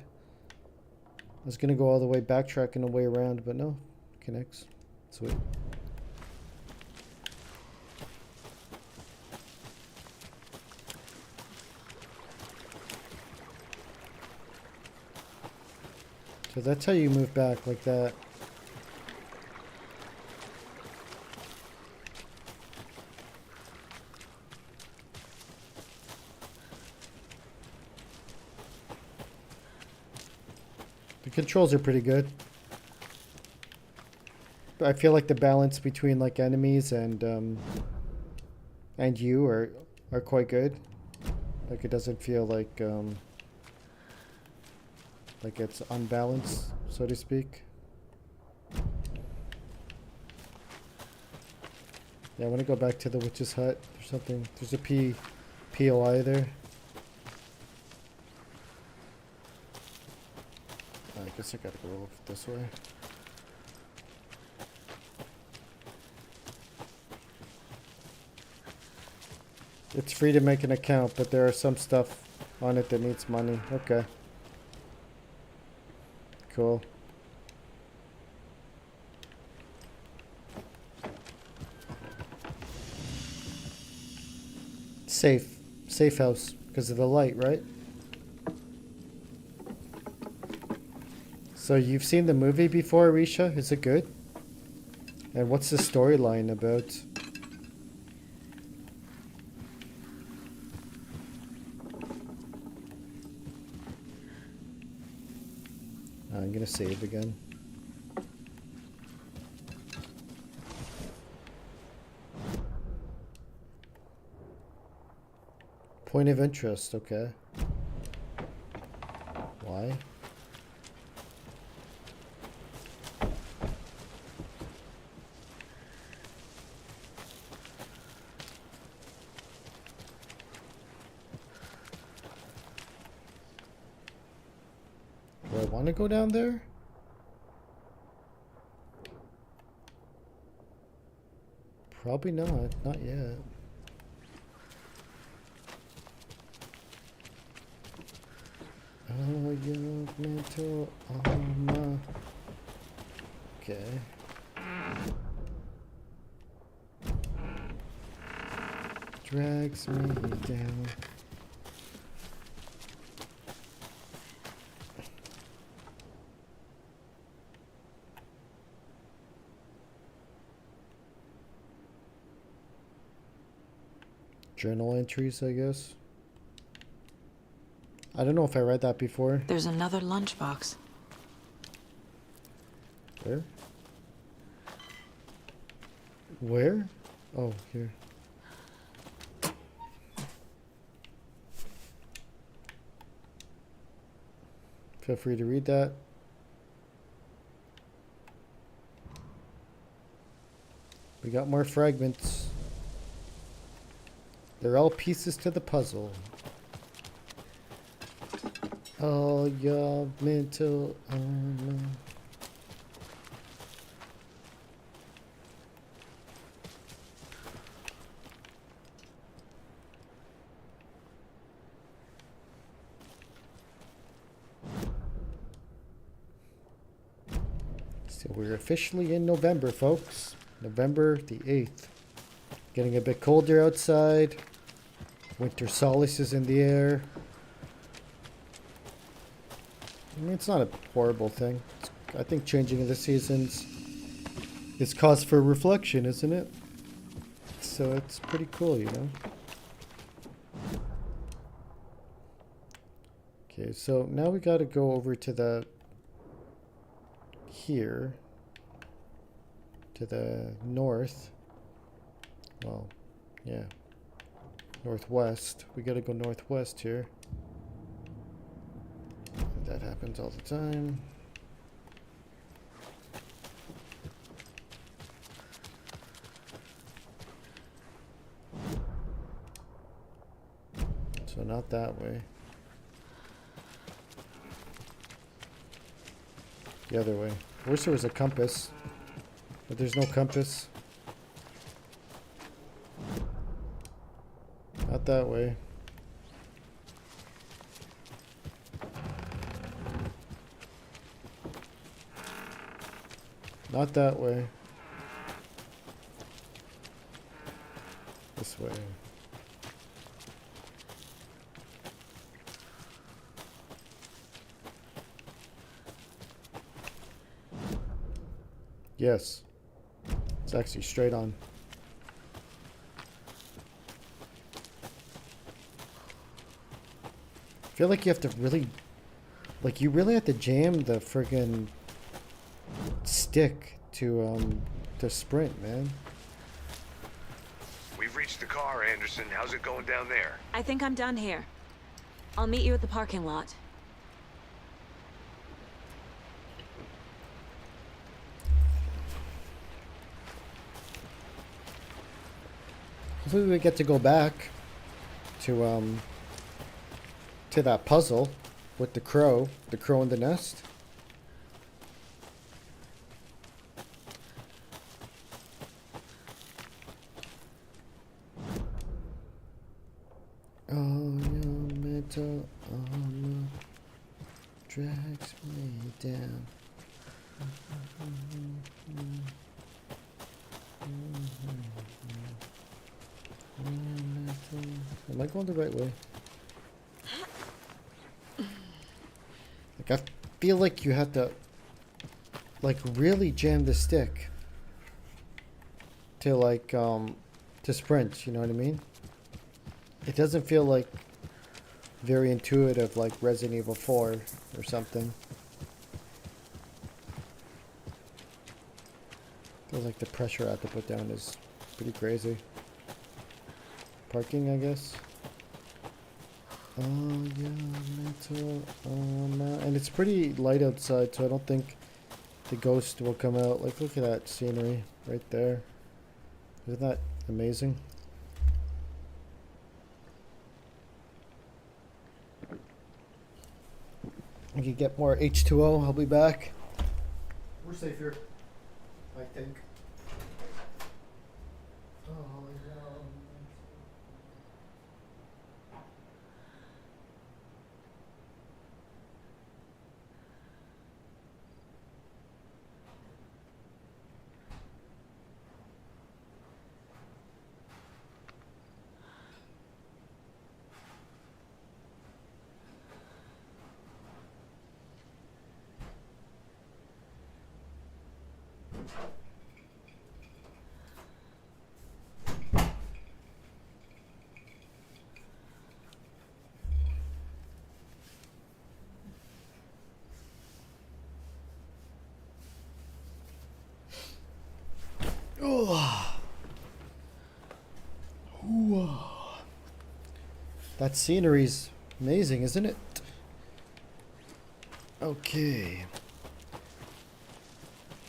I was going to go all the way backtracking the way around, but no. It connects. Sweet. So that's how you move back, like that. The controls are pretty good. But I feel like the balance between like enemies and you are quite good. Like it doesn't feel like it's unbalanced, so to speak. Yeah, I want to go back to the witch's hut or something. There's a POI there. I guess I gotta go this way. It's free to make an account, but there are some stuff on it that needs money. Okay. Cool. Safe. Safe house. Because of the light, right? So you've seen the movie before, Risha? Is it good? And what's the storyline about? I'm gonna save again. Point of interest, okay. Why? Do I want to go down there? Probably not. Not yet. Oh, your mental armor. Okay. Drags me down. Journal entries, I guess. I don't know if I read that before. There's another lunchbox. Where? Where? Oh, here. Feel free to read that. We got more fragments. They're all pieces to the puzzle. All your mental armor. So we're officially in November, folks. November the 8th. Getting a bit colder outside. Winter solace is in the air. I mean, it's not a horrible thing. I think changing of the seasons is cause for reflection, isn't it? So it's pretty cool, you know? Okay, so now we gotta go over to the... here. To the north. Well, yeah. Northwest. We gotta go northwest here. That happens all the time. So not that way. The other way. I wish there was a compass. But there's no compass. Not that way. Not that way. This way. Yes. It's actually straight on. I feel like you have to really... Like, you really have to jam the friggin' stick to sprint, man. We've reached the car, Anderson. How's it going down there? I think I'm done here. I'll meet you at the parking lot. Hopefully we get to go back to that puzzle with the crow in the nest. Oh, your mental armor drags me down. Am I going the right way? Like, I feel like you have to, like, really jam the stick to, like, to sprint, you know what I mean? It doesn't feel like very intuitive, like Resident Evil 4 or something. Feels like the pressure I have to put down is pretty crazy. Parking, I guess. Oh yeah, metal. And it's pretty light outside, so I don't think the ghost will come out. Like, look at that scenery right there. Isn't that amazing? I can get more H2O. I'll be back. We're safe here, I think. Oh, yeah. Oh. Ooh. That scenery's amazing, isn't it? Okay.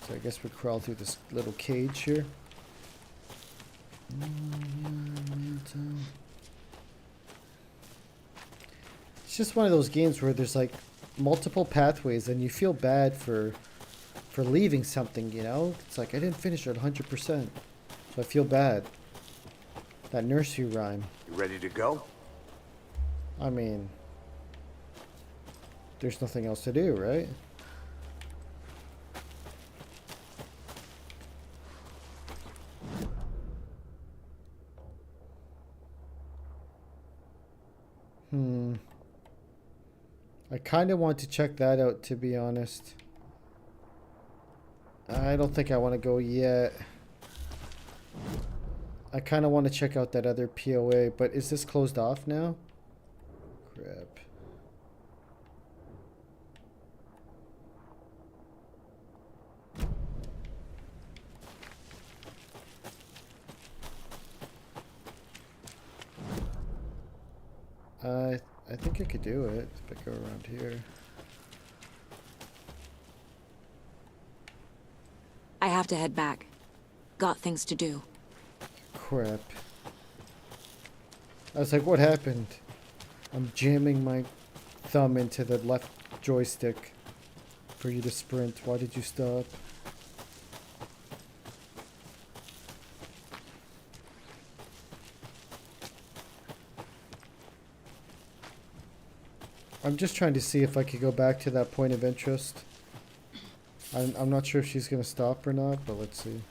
So I guess we crawl through this little cage here. It's just one of those games where there's like multiple pathways and you feel bad for leaving something, you know? It's like I didn't finish it 100%. So I feel bad. That nursery rhyme. You ready to go? I mean, there's nothing else to do, right? I kind of want to check that out, to be honest. I don't think I want to go yet. I kind of want to check out that other POA, but is this closed off now? Crap. I think I could do it if I go around here. I have to head back. Got things to do. Crap. I was like, what happened? I'm jamming my thumb into the left joystick for you to sprint. Why did you stop? I'm just trying to see if I could go back to that point of interest. I'm not sure if she's going to stop or not, but let's see.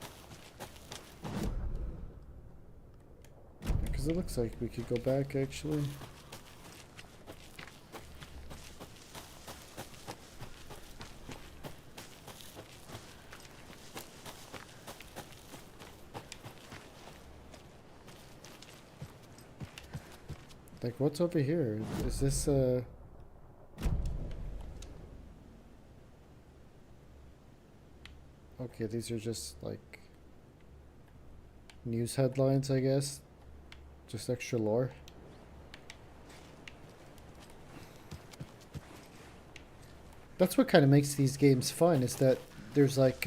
Because it looks like we could go back, actually. Like, what's over here? Is this, Okay, these are just, like, news headlines, I guess. Just extra lore. That's what kind of makes these games fun, is that there's, like,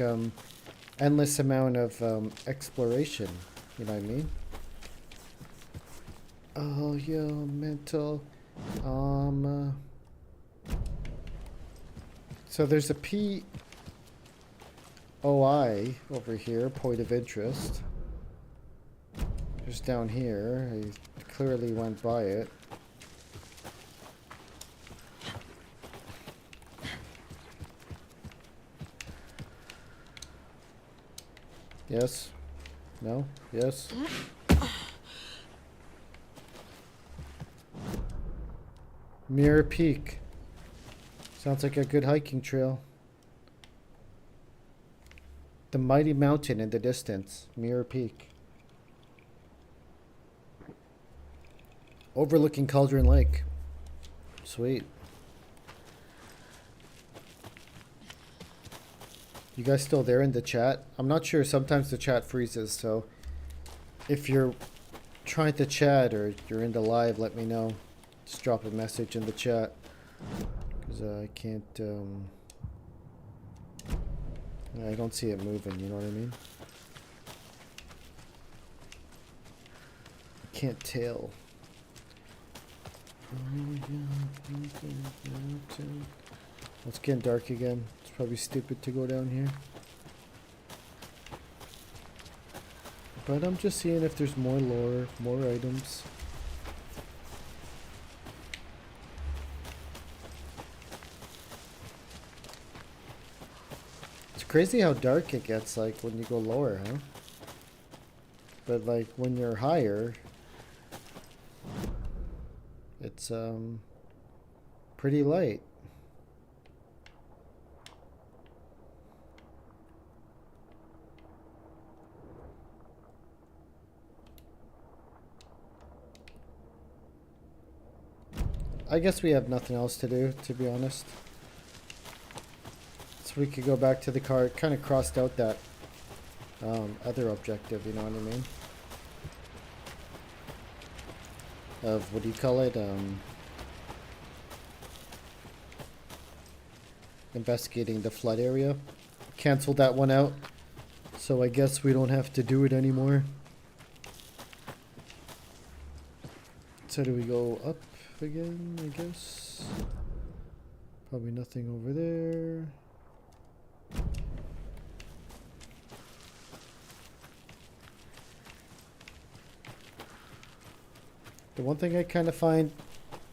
endless amount of, exploration. You know what I mean? Oh, yo, mental. So there's a POI over here, point of interest. Just down here, I clearly went by it. Yes? No? Yes? Mirror Peak. Sounds like a good hiking trail. The mighty mountain in the distance. Mirror Peak. Overlooking Cauldron Lake. Sweet. You guys still there in the chat? I'm not sure. Sometimes the chat freezes, so if you're trying to chat or you're in the live, let me know. Just drop a message in the chat. Because I can't, I don't see it moving, you know what I mean? Can't tell. It's getting dark again. It's probably stupid to go down here. But I'm just seeing if there's more lore, more items. It's crazy how dark it gets, like, when you go lower, huh? But, like, when you're higher, it's, pretty light. I guess we have nothing else to do, to be honest. So we could go back to the car. It kind of crossed out that other objective, you know what I mean? Of, what do you call it? Investigating the flood area. Canceled that one out. So I guess we don't have to do it anymore. So do we go up again, I guess? Probably nothing over there. The one thing I kind of find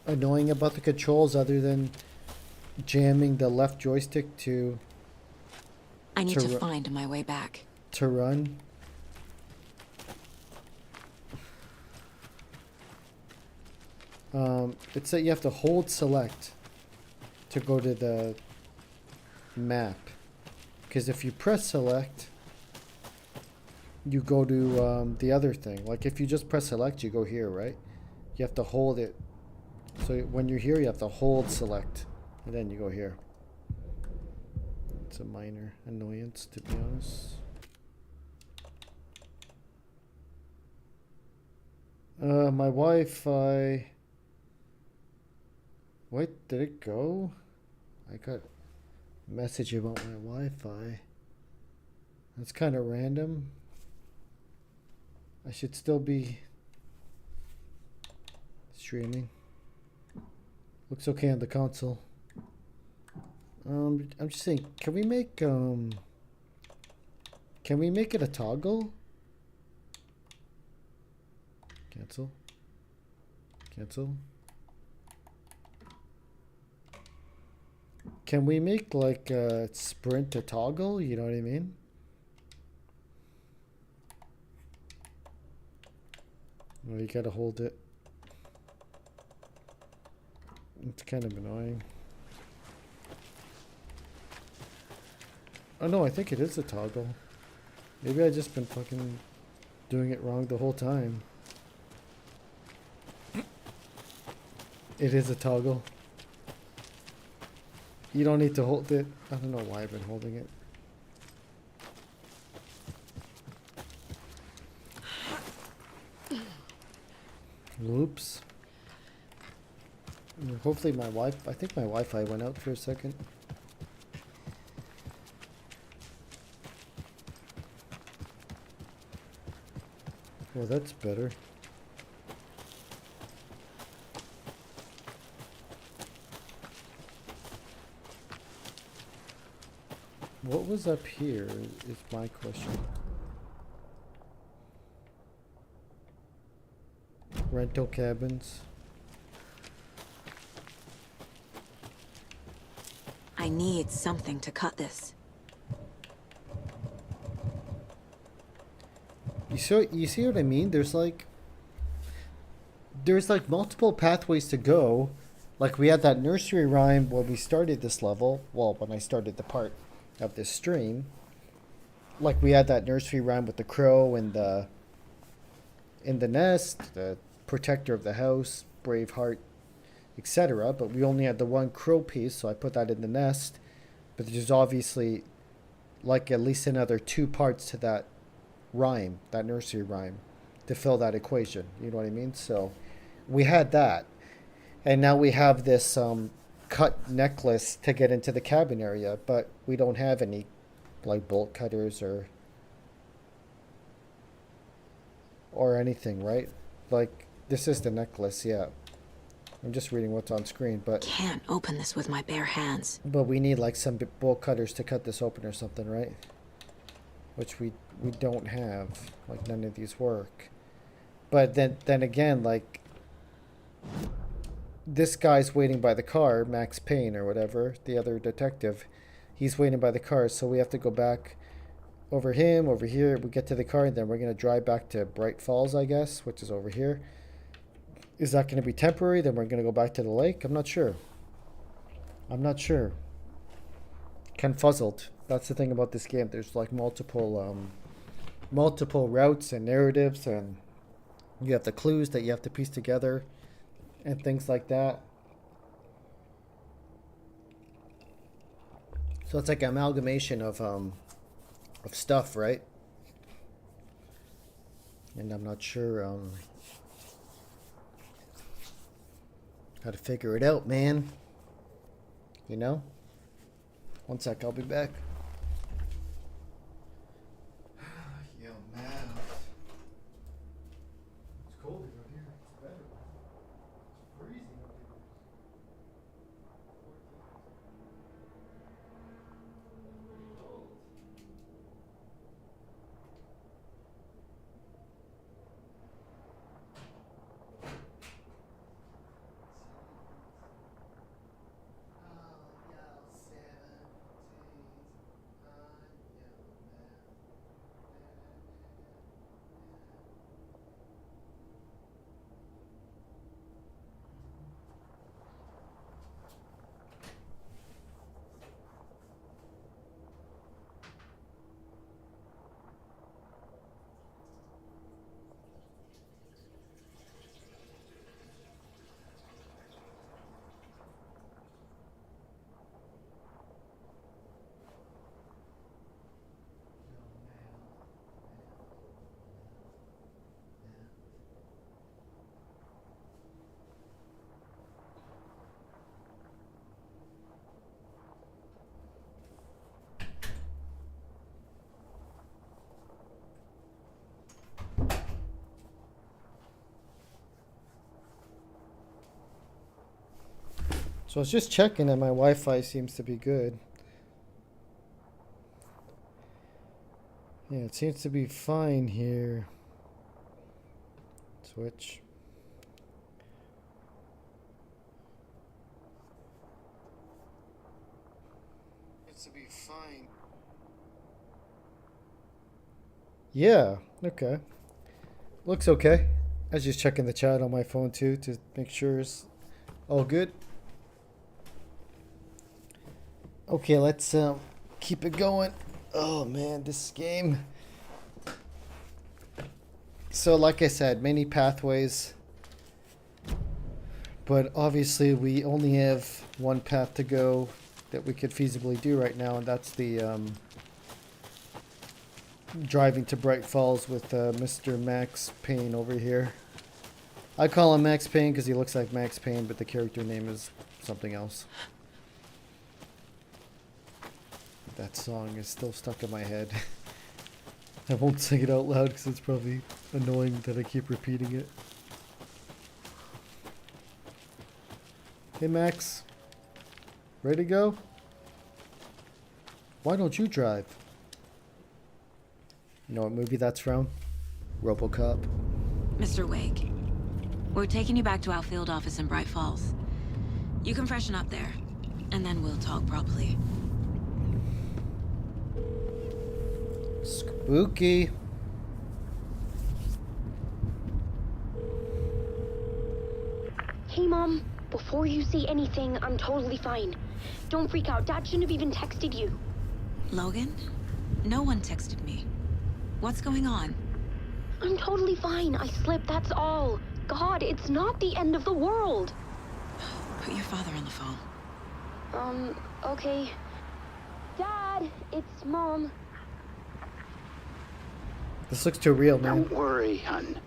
annoying about the controls, other than jamming the left joystick to I need to find my way back. to run, it's that you have to hold select to go to the map. Because if you press select, you go to the other thing. Like if you just press select, you go here, right? You have to hold it. So when you're here, you have to hold select, and then you go here. It's a minor annoyance, to be honest. My Wi-Fi. Wait, did it go? I got a message about my Wi-Fi. That's kind of random. I should still be streaming. Looks okay on the console. I'm just saying, can we make it a toggle? Cancel. Cancel. Can we make like a sprint a toggle? You know what I mean? Well, you gotta hold it. It's kind of annoying. Oh no, I think it is a toggle. Maybe I just been fucking doing it wrong the whole time. It is a toggle. You don't need to hold it. I don't know why I've been holding it. Whoops. Hopefully my Wi-Fi, I think my Wi-Fi went out for a second. Well, that's better. What was up here is my question. Rental cabins. I need something to cut this. You see what I mean? There's like multiple pathways to go. Like we had that nursery rhyme when we started this level. Well, when I started the part of this stream. Like we had that nursery rhyme with the crow and the in the nest, the protector of the house, brave heart, etc. But we only had the one crow piece, so I put that in the nest. But there's obviously like at least another 2 parts to that rhyme, that nursery rhyme, to fill that equation. You know what I mean? So we had that. And now we have this cut necklace to get into the cabin area, but we don't have any like bolt cutters or anything, right? Like this is the necklace, yeah. I'm just reading what's on screen, but Can't open this with my bare hands. but we need like some bolt cutters to cut this open or something, right? Which we don't have. Like none of these work. But then again, like this guy's waiting by the car, Max Payne or whatever, the other detective. He's waiting by the car, so we have to go back over him, over here. We get to the car, and then we're going to drive back to Bright Falls, I guess, which is over here. Is that going to be temporary? Then we're going to go back to the lake? I'm not sure. I'm not sure. Confuzzled. That's the thing about this game. There's like multiple routes and narratives, and you have the clues that you have to piece together and things like that. So it's like an amalgamation of stuff, right? And I'm not sure how to figure it out, man. You know? One sec, I'll be back. Yo, man. It's cold out here. It's better. It's freezing out here. Pretty cold. So I was just checking and my Wi-Fi seems to be good. Yeah, it seems to be fine here. Switch. It's to be fine. Yeah, okay. Looks okay. I was just checking the chat on my phone too to make sure it's all good. Okay, let's keep it going. Oh man, this game. So like I said, many pathways. But obviously we only have one path to go that we could feasibly do right now, and that's the driving to Bright Falls with Mr. Max Payne over here. I call him Max Payne because he looks like Max Payne, but the character name is something else. That song is still stuck in my head. I won't sing it out loud because it's probably annoying that I keep repeating it. Hey Max, ready to go? Why don't you drive? You know what movie that's from? RoboCop. Mr. Wake, we're taking you back to our field office in Bright Falls. You can freshen up there, and then we'll talk properly. Spooky. Hey, Mom. Before you say anything, I'm totally fine. Don't freak out. Dad shouldn't have even texted you. Logan? No one texted me. What's going on? I'm totally fine. I slipped, that's all. God, it's not the end of the world. Put your father on the phone. Okay. Dad, it's Mom. This looks too real, man. Don't worry, hun.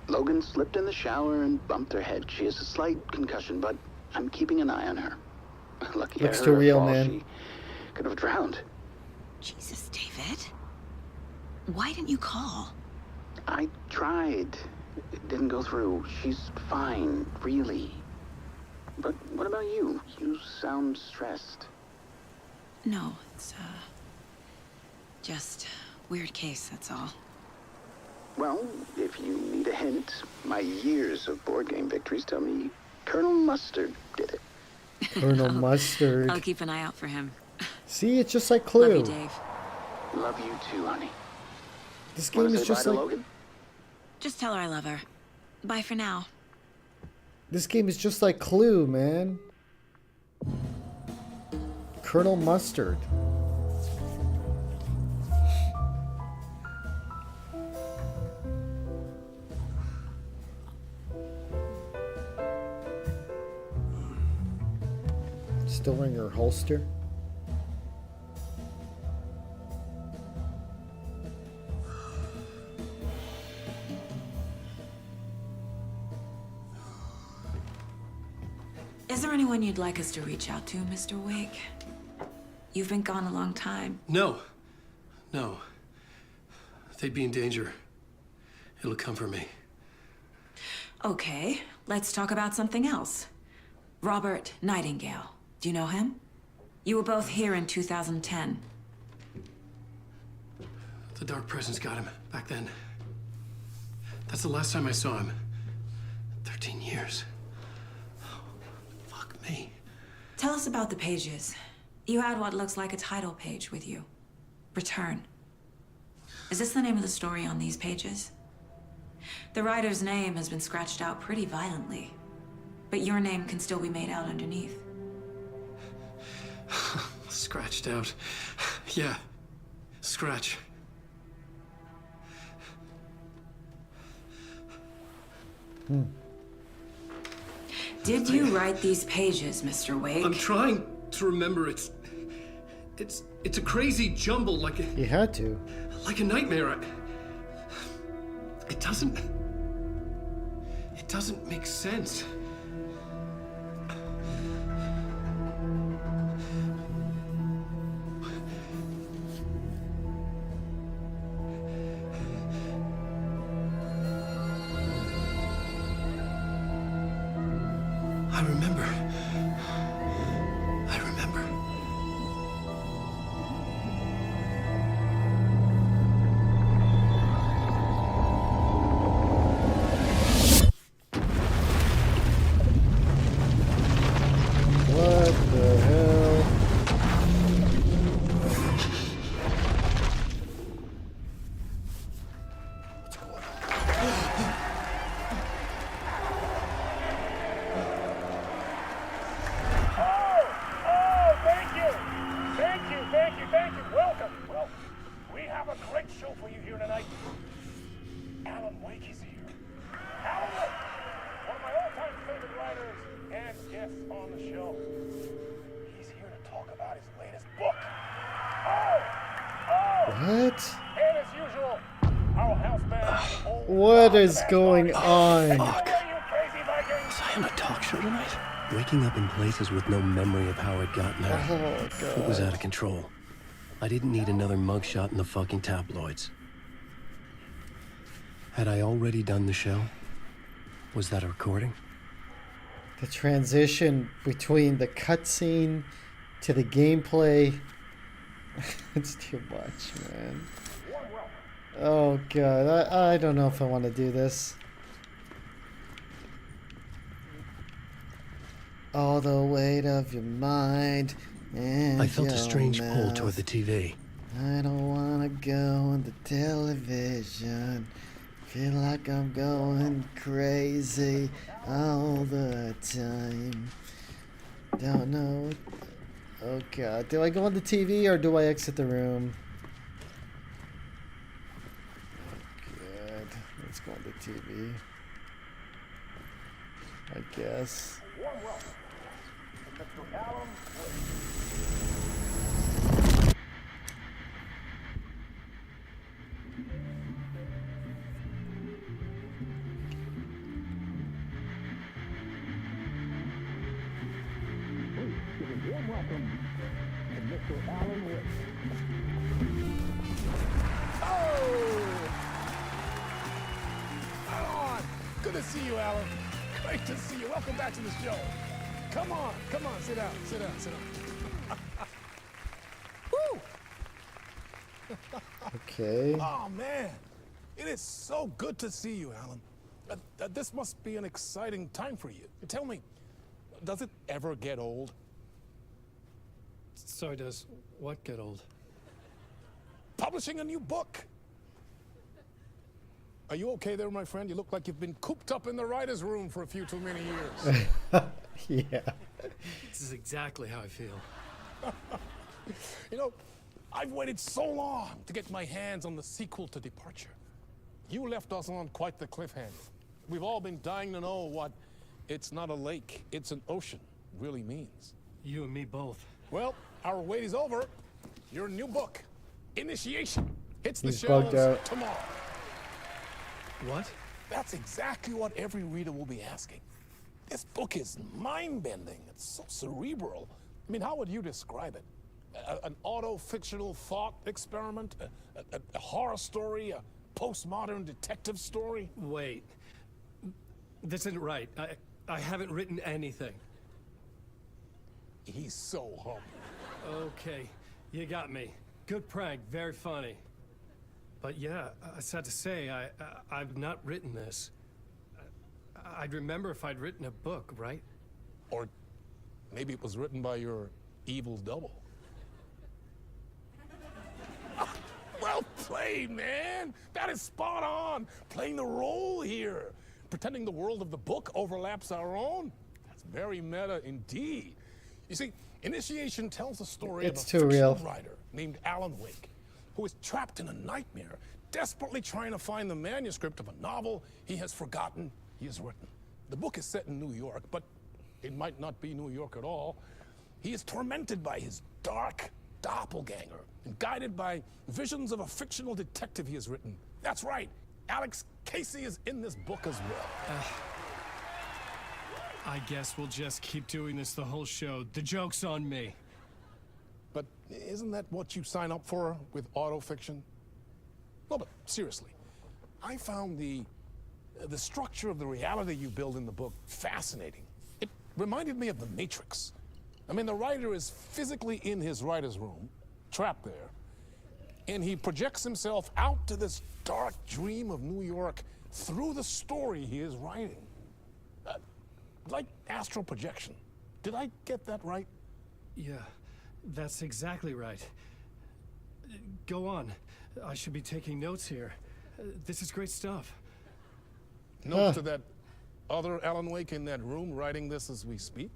Logan slipped in the shower and bumped her head. She has a slight concussion, but I'm keeping an eye on her. Lucky Looks I too heard her real, fall. man. She could have drowned. Jesus, David. Why didn't you call? I tried. It didn't go through. She's fine, really. But what about you? You sound stressed. No, it's, just weird case, that's all. Well, if you need a hint, my years of board game victories tell me Colonel Mustard did it. Colonel Mustard. I'll keep an eye out for him. See, it's just like Clue. Love you, Dave. Love you too, honey. This game Wanna is say just bye like to Logan? Just tell her I love her. Bye for now. this game is just like Clue, man. Colonel Mustard. Still wearing her holster. Is there anyone you'd like us to reach out to, Mr. Wake? You've been gone a long time. No. No. They'd be in danger. It'll come for me. Okay, let's talk about something else. Robert Nightingale. Do you know him? You were both here in 2010. The Dark Presence got him back then. That's the last time I saw him. 13 years. Oh, fuck me. Tell us about the pages. You had what looks like a title page with you. Return. Is this the name of the story on these pages? The writer's name has been scratched out pretty violently, but your name can still be made out underneath. Scratched out. Yeah. Scratch. Did you write these pages, Mr. Wake? I'm trying to remember. It's a crazy jumble, like You had to. a nightmare. It doesn't make sense. I remember. What the hell? Thank you. Welcome. Well, we have a great show for you here tonight. Alan Wake is here. Alan Wake, one of my all-time favorite writers and guests on the show. He's here to talk about his latest book. What? And as usual, our house band. What is going on? Was I on a talk show tonight? Waking up in places with no memory of how I'd gotten there. Oh, It was God. out of control. I didn't need another mugshot in the fucking tabloids. Had I already done the show? Was that a recording? The transition between the cutscene to the gameplay. It's too much, man. Oh, God. I don't know if I want to do this. All the weight of your mind and I felt a your strange pull mouth. toward the TV. I don't wanna go on the television. Feel like I'm going crazy all the time. Don't know. Oh, God. Do I go on the TV or do I exit the room? Oh, God. Let's go on the TV. I guess. Warm welcome to Mr. Alan Good to see you, Alan. Great to see you. Welcome back to the show. Come on, sit down. Woo! Okay. Oh, man. It is so good to see you, Alan. This must be an exciting time for you. Tell me, does it ever get old? So does what get old? Publishing a new book. Are you okay there, my friend? You look like you've been cooped up in the writer's room for a few too many years. Yeah. This is exactly how I feel. You know, I've waited so long to get my hands on the sequel to Departure. You left us on quite the cliffhanger. We've all been dying to know what "it's not a lake, it's an ocean" really means. You and me both. Well, our wait is over. Your new book, Initiation, hits the He's bugged shelves out. tomorrow. What? That's exactly what every reader will be asking. This book is mind-bending. It's so cerebral. I mean, how would you describe it? An auto-fictional thought experiment? A horror story? A postmodern detective story? Wait. This isn't right. I haven't written anything. He's so humble. Okay, you got me. Good prank, very funny. But yeah, sad to say, I've not written this. I'd remember if I'd written a book, right? Or maybe it was written by your evil double. Well played, man. That is spot on. Playing the role here. Pretending the world of the book overlaps our own. That's very meta indeed. You see, Initiation tells the story of a fictional writer named Alan Wake, who is trapped in a nightmare, desperately trying to find the manuscript of a novel he has forgotten he has written. The book is set in New York, but it might not be New York at all. He is tormented by his dark doppelganger and guided by visions of a fictional detective he has written. That's right, Alex Casey is in this book as well. I guess we'll just keep doing this the whole show. The joke's on me. But isn't that what you sign up for with autofiction? No, but seriously, I found the structure of the reality you build in the book fascinating. It reminded me of The Matrix. I mean, the writer is physically in his writer's room, trapped there, and he projects himself out to this dark dream of New York through the story he is writing. Like astral projection. Did I get that right? Yeah, that's exactly right. Go on. I should be taking notes here. This is great stuff. Notes to that other Alan Wake in that room writing this as we speak?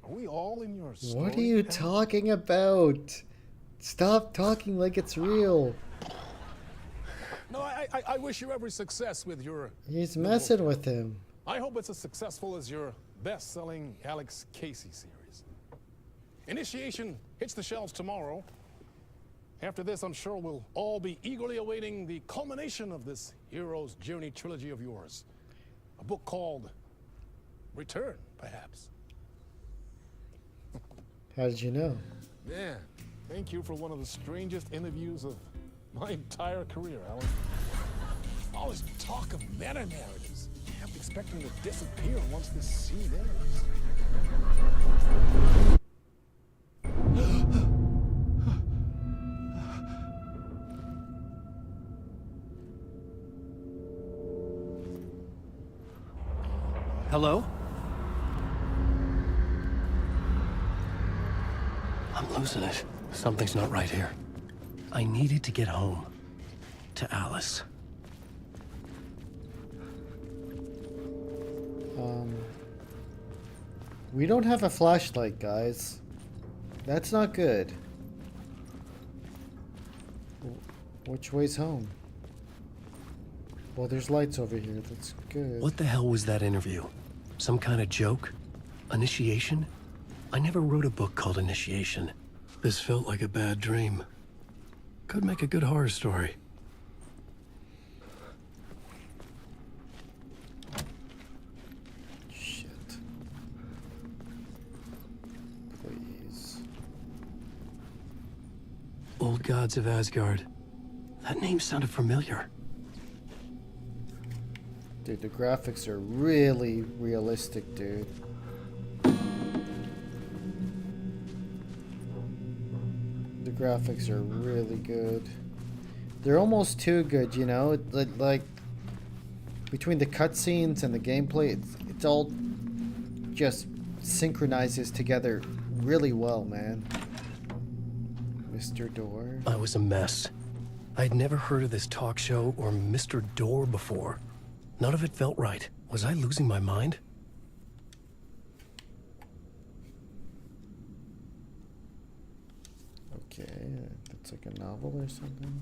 Are we all in your story? What are you talking about? Stop talking like it's real. No, I wish you every success with your... He's messing with him. I hope it's as successful as your best-selling Alex Casey series. Initiation hits the shelves tomorrow. After this, I'm sure we'll all be eagerly awaiting the culmination of this hero's journey trilogy of yours. A book called Return, perhaps. How did you know? Yeah, thank you for one of the strangest interviews of my entire career, Alan. All this talk of meta-narratives. I'm expecting to disappear once this scene ends. Hello? I'm losing it. Something's not right here. I needed to get home. To Alice. We don't have a flashlight, guys. That's not good. Which way's home? Well, there's lights over here. That's good. What the hell was that interview? Some kind of joke? Initiation? I never wrote a book called Initiation. This felt like a bad dream. Could make a good horror story. Shit. Please. Old Gods of Asgard. That name sounded familiar. Dude, the graphics are really realistic, dude. The graphics are really good. They're almost too good, you know? Like between the cutscenes and the gameplay, it's all just synchronizes together really well, man. Mr. Door. I was a mess. I'd never heard of this talk show or Mr. Door before. None of it felt right. Was I losing my mind? Okay, it's like a novel or something.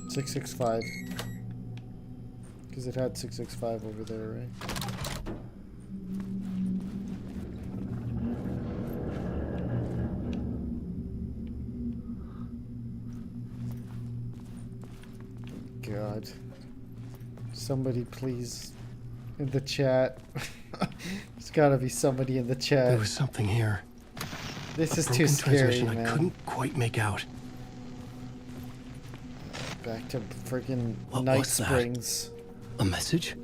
665. Because it had 665 over there, right? God. Somebody please in the chat. There's gotta be somebody in the chat. There was something here. This is too Broken scary, transmission man. I couldn't quite make out. Back to freaking What Night was that? Springs. A message?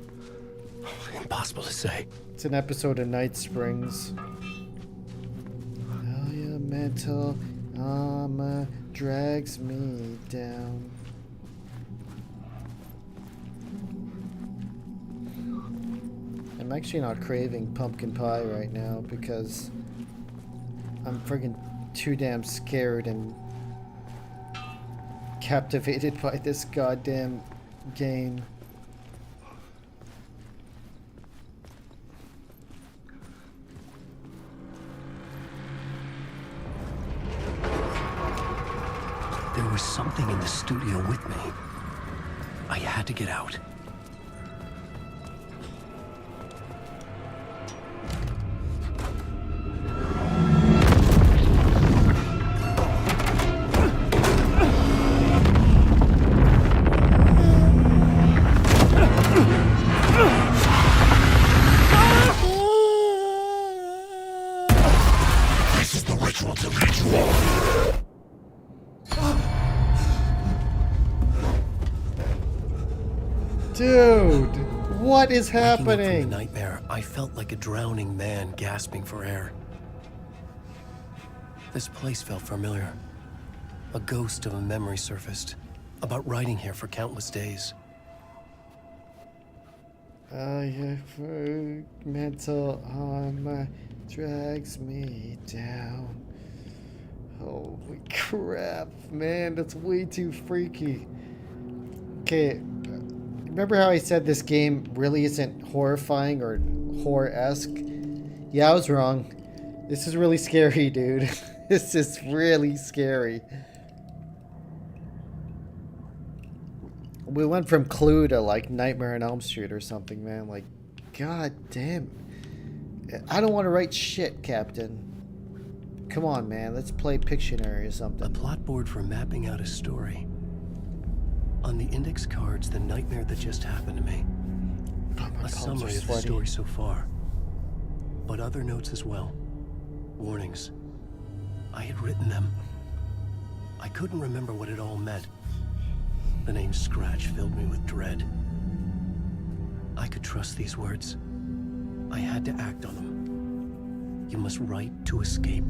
Impossible to say. It's an episode of Night Springs. Elemental armor drags me down. I'm actually not craving pumpkin pie right now because I'm friggin' too damn scared and captivated by this goddamn game. There was something in the studio with me. I had to get out. Dude, what is Waking up from the happening? nightmare, I felt like a drowning man gasping for air. This place felt familiar. A ghost of a memory surfaced, about riding here for countless days. Mental armor drags me down. Holy crap, man, that's way too freaky. Okay, remember how I said this game really isn't horrifying or horror-esque? Yeah, I was wrong. This is really scary, dude. This is really scary. We went from Clue to like Nightmare on Elm Street or something, man. Like, god damn. I don't want to write shit, Captain. Come on, man. Let's play Pictionary or A something. plot board for mapping out a story. On the index cards, the nightmare that just happened to me. Oh, my A palms are summary of the sweaty. story so far. But other notes as well. Warnings. I had written them. I couldn't remember what it all meant. The name Scratch filled me with dread. I could trust these words. I had to act on them. You must write to escape.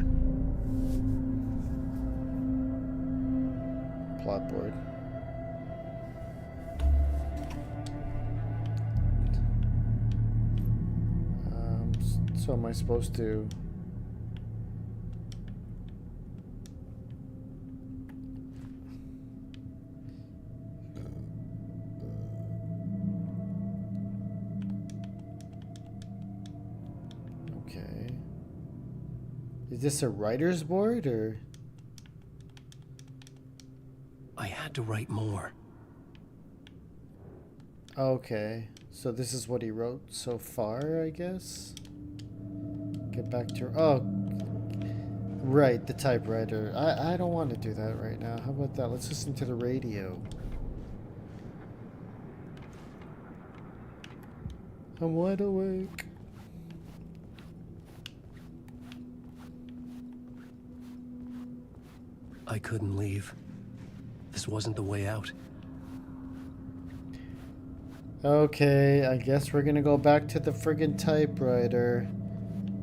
Plot board. So am I supposed to... Okay. Is this a writer's board or... I had to write more. Okay. So this is what he wrote so far, I guess? Get back to... Oh, right, the typewriter. I don't want to do that right now. How about that? Let's listen to the radio. I'm wide awake. I couldn't leave. This wasn't the way out. Okay, I guess we're gonna go back to the friggin' typewriter.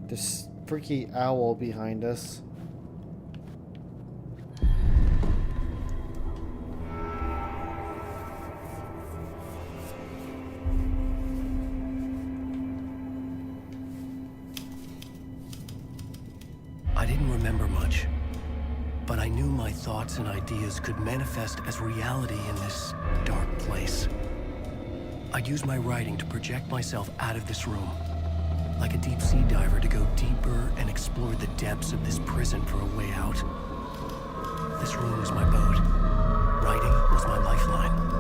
This freaky owl behind us. I didn't remember much, but I knew my thoughts and ideas could manifest as reality in this dark place. I'd use my writing to project myself out of this room, like a deep sea diver to go deeper and explore the depths of this prison for a way out. This room was my boat. Writing was my lifeline.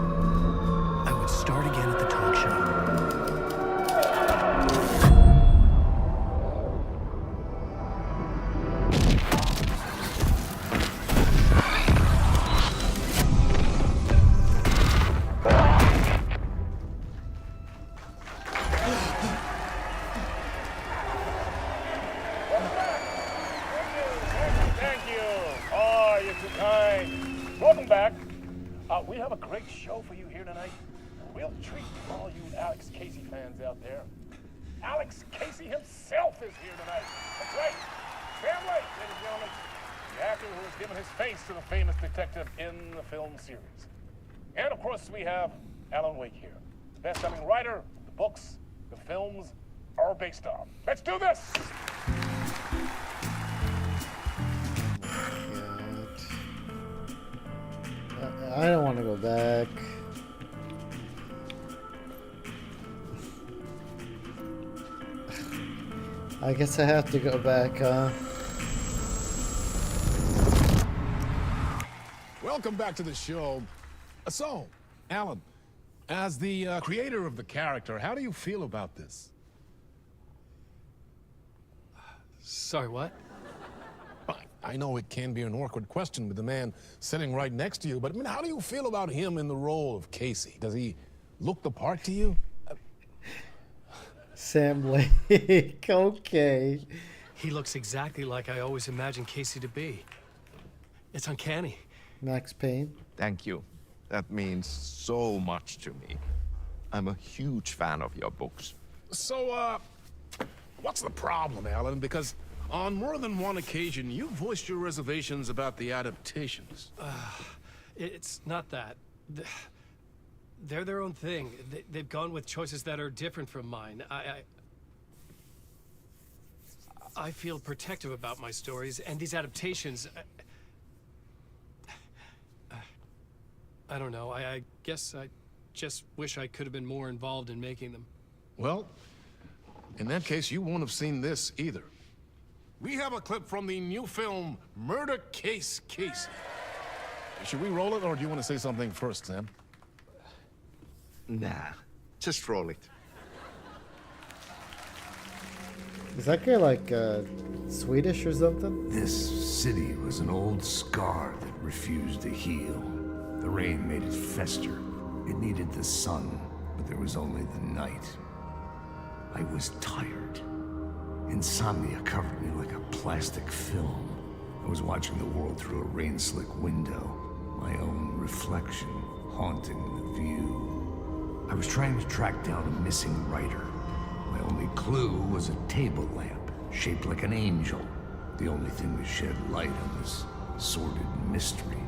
back. We have a great show for you here tonight. We'll treat all you Alex Casey fans out there. Alex Casey himself is here tonight. That's right. Sam Lake, ladies and gentlemen. The actor who has given his face to the famous detective in the film series. And of course, we have Alan Wake here. The best-selling writer, the books, the films are based on. Let's do this! I don't want to go back. I guess I have to go back, Welcome back to the show. So, Alan, as the creator of the character, how do you feel about this? Sorry, what? I know it can be an awkward question with the man sitting right next to you, but I mean, how do you feel about him in the role of Casey? Does he look the part to you? Sam Lake. Okay. He looks exactly like I always imagined Casey to be. It's uncanny. Max Payne. Thank you. That means so much to me. I'm a huge fan of your books. So, what's the problem, Alan? Because on more than one occasion, you voiced your reservations about the adaptations. It's not that. They're their own thing. They've gone with choices that are different from mine. I feel protective about my stories, and these adaptations... I don't know. I guess I just wish I could have been more involved in making them. Well, in that case, you won't have seen this either. We have a clip from the new film, Murder Case Casey. Should we roll it, or do you want to say something first, Sam? Nah, just roll it. Is that guy like Swedish or something? This city was an old scar that refused to heal. The rain made it fester. It needed the sun, but there was only the night. I was tired. Insomnia covered me like a plastic film. I was watching the world through a rain-slick window, my own reflection haunting the view. I was trying to track down a missing writer. My only clue was a table lamp, shaped like an angel. The only thing that shed light on this sordid mystery.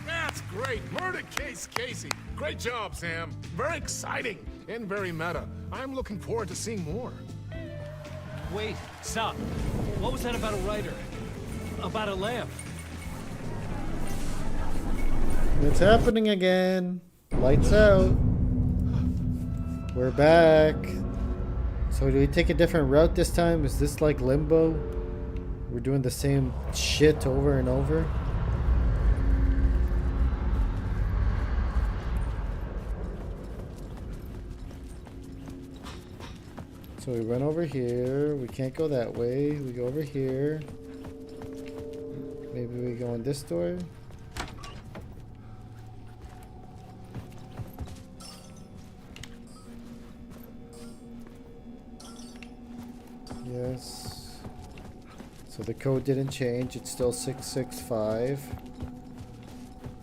That's great! Murder Case Casey! Great job, Sam. Very exciting and very meta. I'm looking forward to seeing more. Wait, stop. What was that about a writer? About a lamp? It's happening again. Lights out. We're back. So do we take a different route this time? Is this like Limbo? We're doing the same shit over and over? So we run over here. We can't go that way. We go over here. Maybe we go in this door. Yes. So the code didn't change. It's still 665.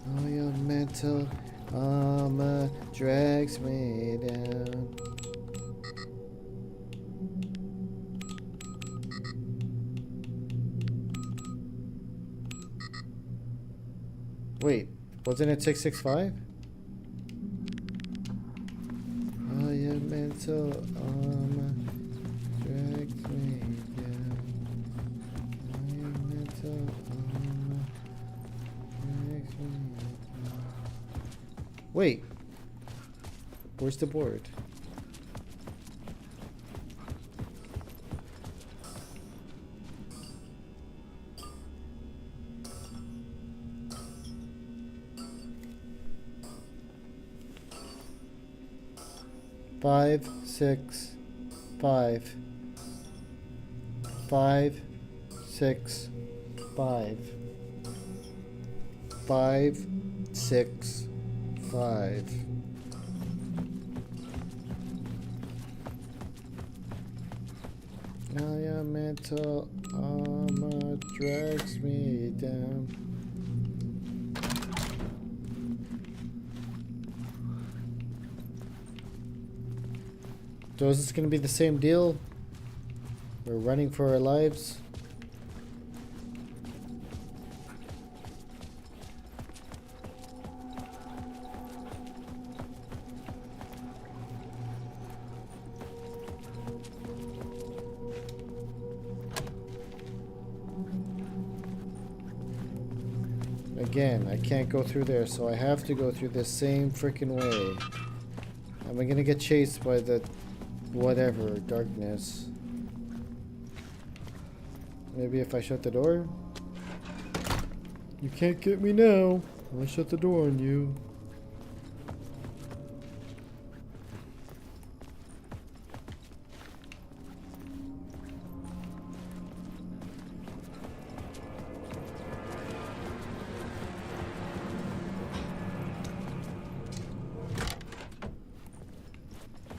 Oh, your mental armor drags me down. Wait, wasn't it 665? Oh, your mental armor drags me down. Oh, your mental armor drags me down. Wait, where's the board? Five, 6, 5. 5, 6, 5. 5, 6, 5. Now your mental Mama drags me down. So is this going to be the same deal? We're running for our lives. Again, I can't go through there, so I have to go through this same freaking way. Am I gonna get chased by the whatever darkness? Maybe if I shut the door? You can't get me now. I'll shut the door on you.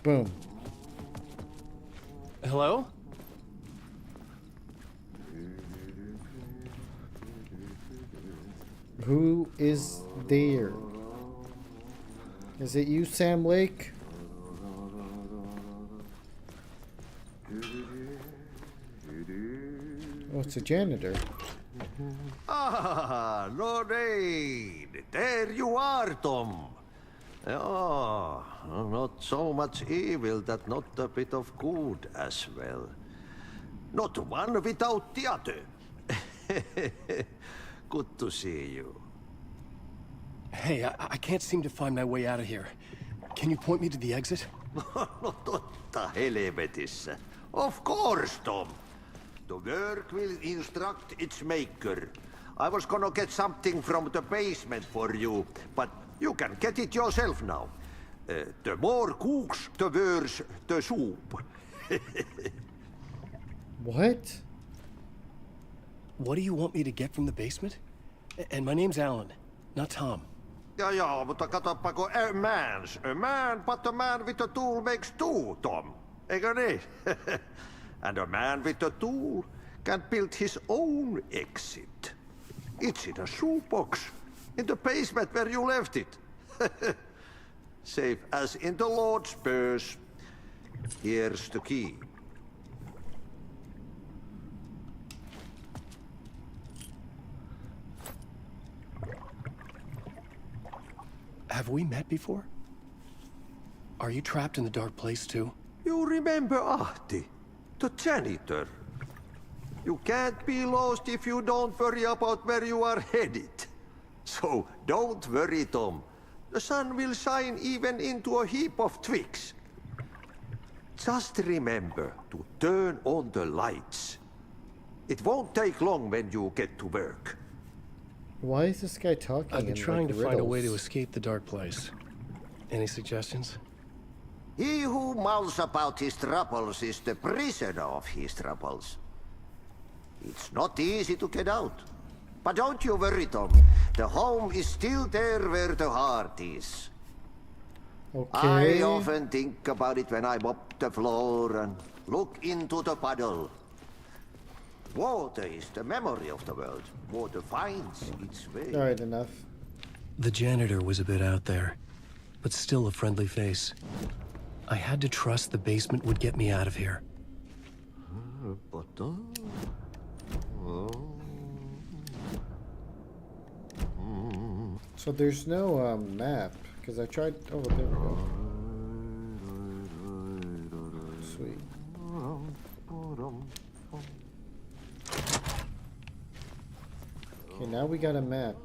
Boom. Hello? Who is there? Is it you, Sam Lake? Oh, it's a janitor. Ah, Lorraine! There you are, Tom. Oh, not so much evil that not a bit of good as well. Not one without the other. Good to see you. Hey, I can't seem to find my way out of here. Can you point me to the exit? No totta helvetissä. Of course, Tom. The work will instruct its maker. I was gonna get something from the basement for you, but you can get it yourself now. The more cooks, the worse the soup. What? What do you want me to get from the basement? And my name's Alan, not Tom. Ja, mutta katsoppa, a man, but a man with a tool makes two, Tom. Eikö niin? And a man with a tool can build his own exit. It's in a shoebox, in the basement where you left it. Safe as in the Lord's purse. Here's the key. Have we met before? Are you trapped in the dark place too? You remember Ahti, the janitor. You can't be lost if you don't worry about where you are headed. So don't worry, Tom. The sun will shine even into a heap of twigs. Just remember to turn on the lights. It won't take long when you get to work. Why is this guy talking? I've been in, trying like, to find a way to riddles? escape the dark place. Any suggestions? He who mouths about his troubles is the prisoner of his troubles. It's not easy to get out. But don't you worry, Tom. The home is still there where the heart is. Okay. I often think about it when I mop the floor and look into the puddle. Water is the memory of the world. Water finds its way. Alright, enough. The janitor was a bit out there, but still a friendly face. I had to trust the basement would get me out of here. So there's no map, because I tried. Oh, there we go. Sweet. Okay, now we got a map.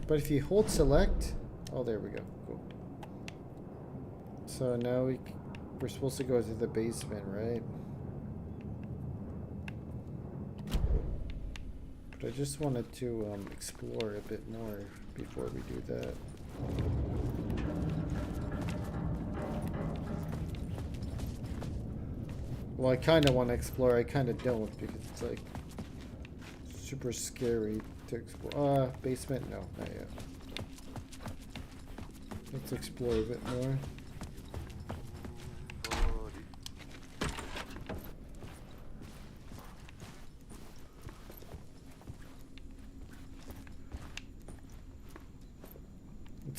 But if you hold select, oh, there we go. Cool. So now we're supposed to go to the basement, right? But I just wanted to explore a bit more before we do that. Well, I kind of want to explore. I kind of don't because it's like super scary to explore. Basement? No, not yet. Let's explore a bit more.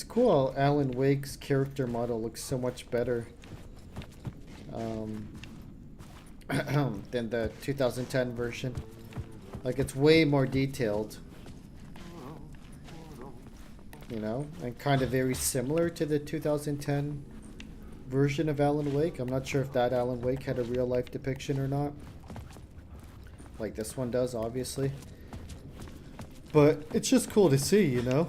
It's cool how Alan Wake's character model looks so much better than the 2010 version. Like, it's way more detailed. You know? And kind of very similar to the 2010 version of Alan Wake. I'm not sure if that Alan Wake had a real life depiction or not. Like this one does, obviously. But it's just cool to see, you know?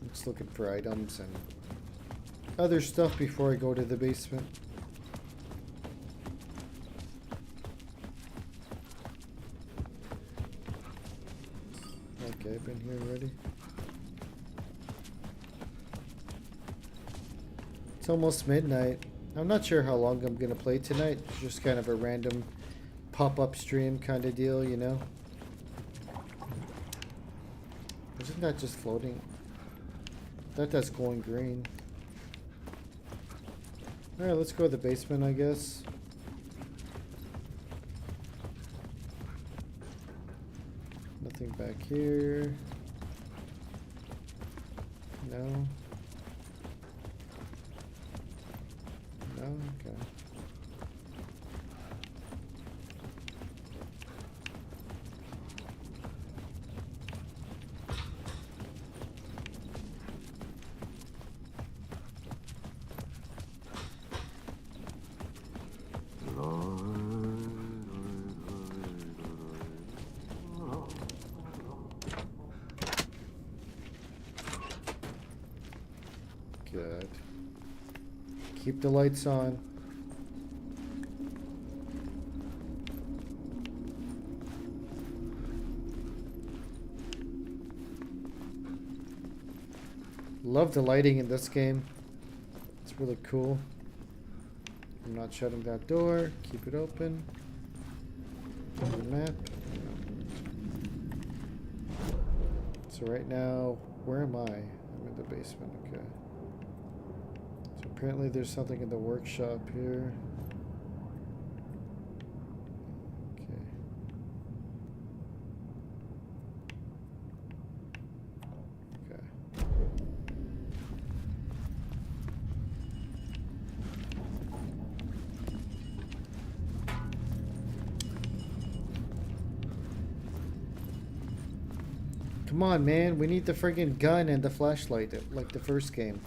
Just looking for items and other stuff before I go to the basement. Okay, I've been here already. It's almost midnight. I'm not sure how long I'm gonna play tonight. It's just kind of a random pop-up stream kind of deal, you know? Isn't that just floating? That's glowing green. Alright, let's go to the basement, I guess. Nothing back here. No. No? Okay. Good. Keep the lights on. Love the lighting in this game. It's really cool. I'm not shutting that door. Keep it open. The map. So right now, where am I? I'm in the basement. Okay. So apparently there's something in the workshop here. Okay. Okay. Come on, man. We need the friggin' gun and the flashlight like the first game.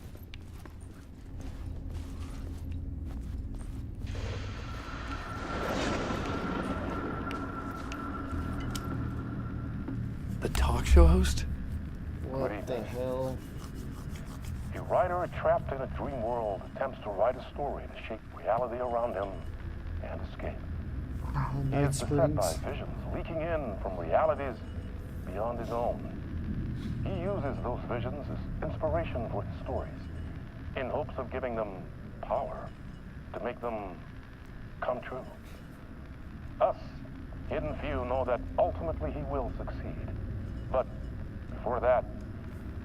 The talk show host? What the hell? A writer trapped in a dream world attempts to write a story to shape reality around him and escape. He is beset by visions leaking in from realities beyond his own. He uses those visions as inspiration for his stories, in hopes of giving them power to make them come true. Us, hidden few, know that ultimately he will succeed. But before that,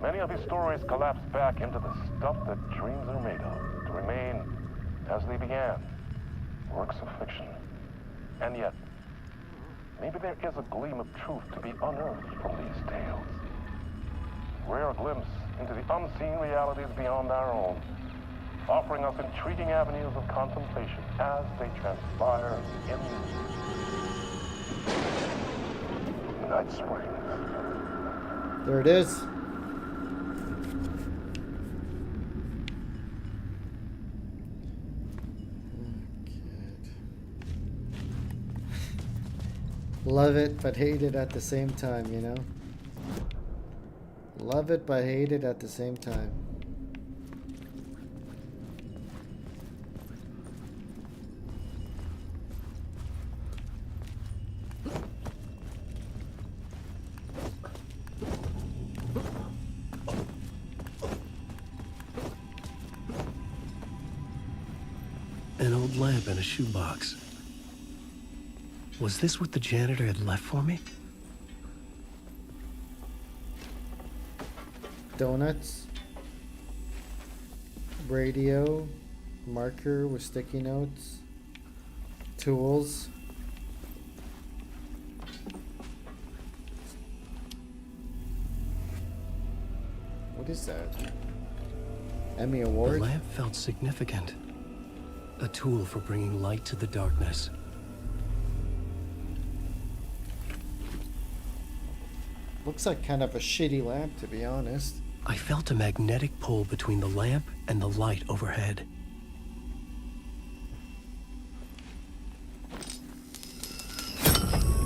many of his stories collapse back into the stuff that dreams are made of, to remain as they began, works of fiction. And yet, maybe there is a gleam of truth to be unearthed from these tales. Rare glimpse into the unseen realities beyond our own, offering us intriguing avenues of contemplation as they transpire in Night Springs. There it is. Love it, but hate it at the same time, you know? Love it, but hate it at the same time. An old lamp in a shoebox. Was this what the janitor had left for me? Donuts. Radio. Marker with sticky notes. Tools. What is that? Emmy Award? The lamp felt significant. A tool for bringing light to the darkness. Looks like kind of a shitty lamp, to be honest. I felt a magnetic pull between the lamp and the light overhead.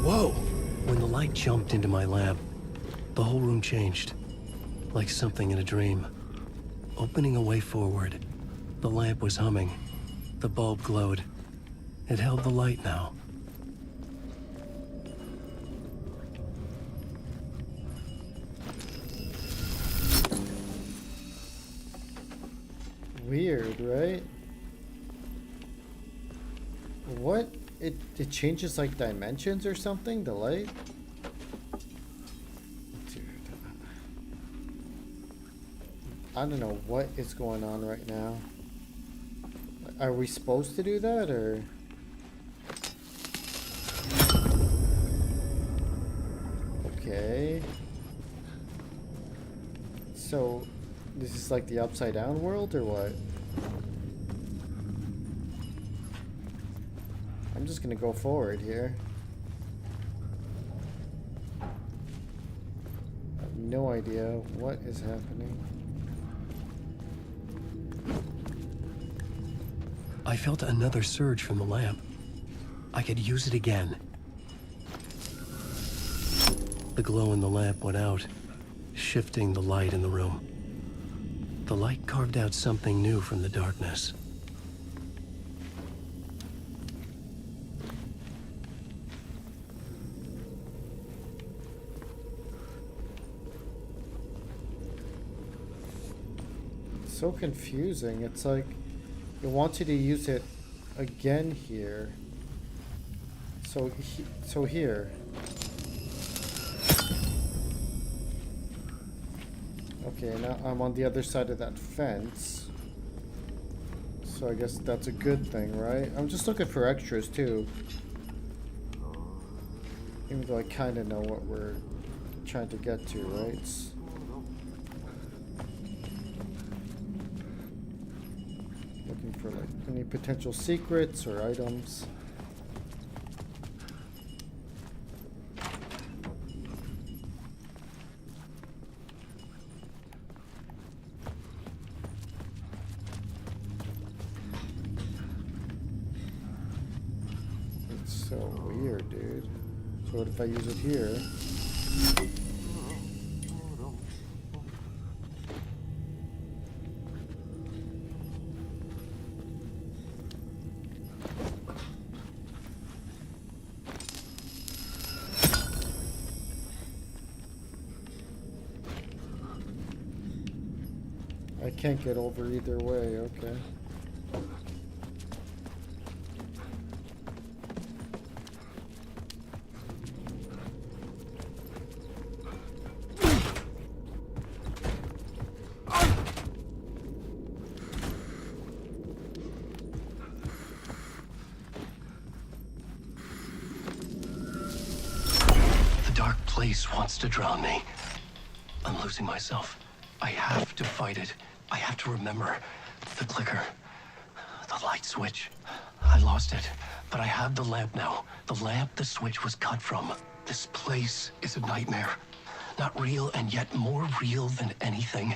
Whoa! When the light jumped into my lamp, the whole room changed. Like something in a dream. Opening a way forward, the lamp was humming. The bulb glowed. It held the light now. Weird, right? What? It changes like dimensions or something, the light? Dude. I don't know what is going on right now. Are we supposed to do that, or? Okay. So, this is like the upside down world, or what? I'm just gonna go forward here. I have no idea what is happening. I felt another surge from the lamp. I could use it again. The glow in the lamp went out, shifting the light in the room. The light carved out something new from the darkness. So confusing. It's like it wants you to use it again here. So here. Okay, now I'm on the other side of that fence. So I guess that's a good thing, right? I'm just looking for extras too. Even though I kind of know what we're trying to get to, right? Looking for like any potential secrets or items. It's so weird, dude. So what if I use it here? I can't get over either way, okay. The dark place wants to drown me. I'm losing myself. I have to fight it. I have to remember the clicker, the light switch. I lost it, but I have the lamp now. The lamp the switch was cut from. This place is a nightmare. Not real, and yet more real than anything.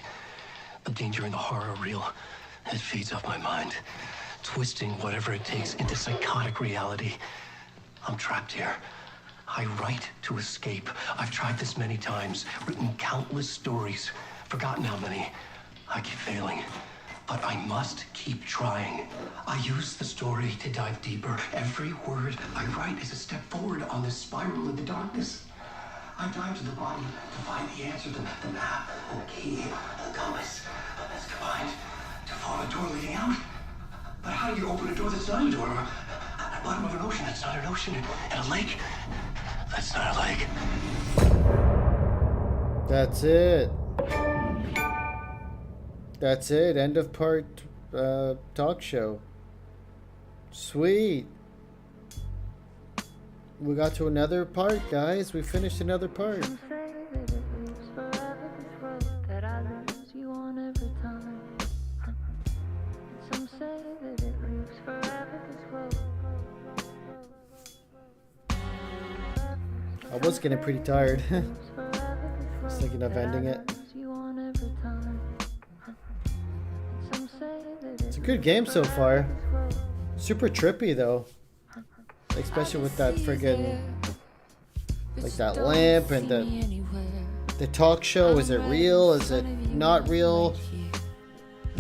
The danger and the horror are real. It feeds off my mind, twisting whatever it takes into psychotic reality. I'm trapped here. I write to escape. I've tried this many times, written countless stories, forgotten how many. I keep failing, but I must keep trying. I use the story to dive deeper. Every word I write is a step forward on this spiral into darkness. I dive to the body to find the answer, the map, and the key, the compass. That's combined to form a door leading out. But how do you open a door that's not a door? At the bottom of an ocean that's not an ocean, and a lake that's not a lake. That's it. That's it. End of part talk show. Sweet. We got to another part, guys. We finished another part. I was getting pretty tired. Just thinking of ending it. It's a good game so far. Super trippy though. Especially with that friggin' like that lamp and the talk show. Is it real? Is it not real?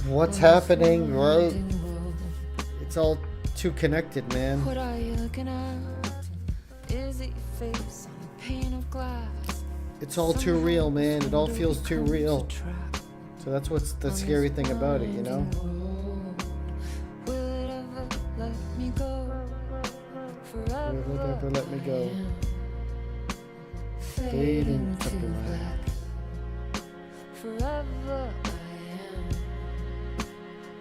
What's happening? Right? It's all too connected, man. What are you looking at? Is it your face on a pane of glass? It's all too real, man. It all feels too real. So that's what's the scary thing about it, you know? Will it ever let me go? Forever Will it ever let me go? Fade into black. Forever I am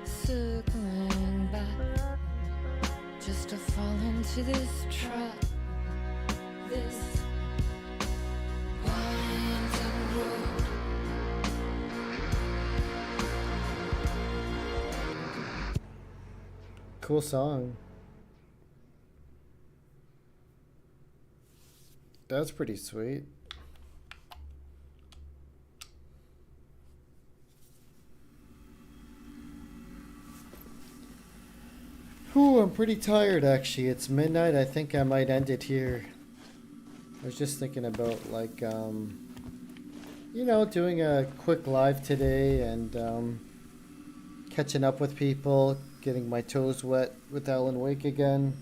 circling back, just to fall into this trap. This winding road. Cool song. That's pretty sweet. Whew, I'm pretty tired actually. It's midnight. I think I might end it here. I was just thinking about like you know, doing a quick live today and catching up with people, getting my toes wet with Alan Wake again,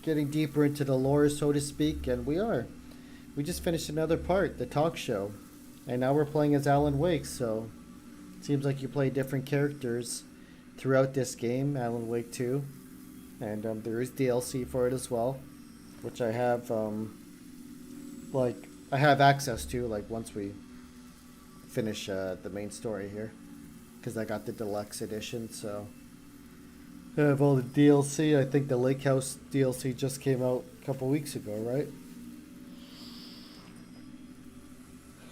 getting deeper into the lore, so to speak, and we just finished another part, the talk show, and now we're playing as Alan Wake. So it seems like you play different characters throughout this game, Alan Wake 2, and there is DLC for it as well, which I have I have access to, like, once we finish the main story here, because I got the deluxe edition. So I have all the DLC. I think the Lake House DLC just came out a couple weeks ago, right?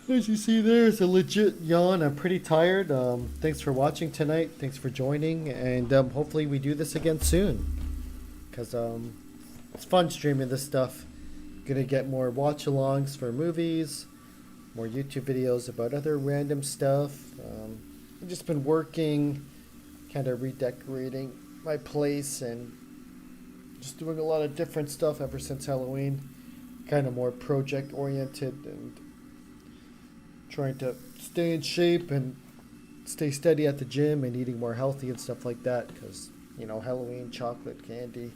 As you see, there's a legit yawn. I'm pretty tired. Thanks for watching tonight. Thanks for joining, and hopefully we do this again soon, because it's fun streaming this stuff. Gonna get more watch-alongs for movies, more YouTube videos about other random stuff. I've just been working, kind of redecorating my place and just doing a lot of different stuff ever since Halloween. Kind of more project-oriented and trying to stay in shape and stay steady at the gym and eating more healthy and stuff like that, because, you know, Halloween, chocolate, candy,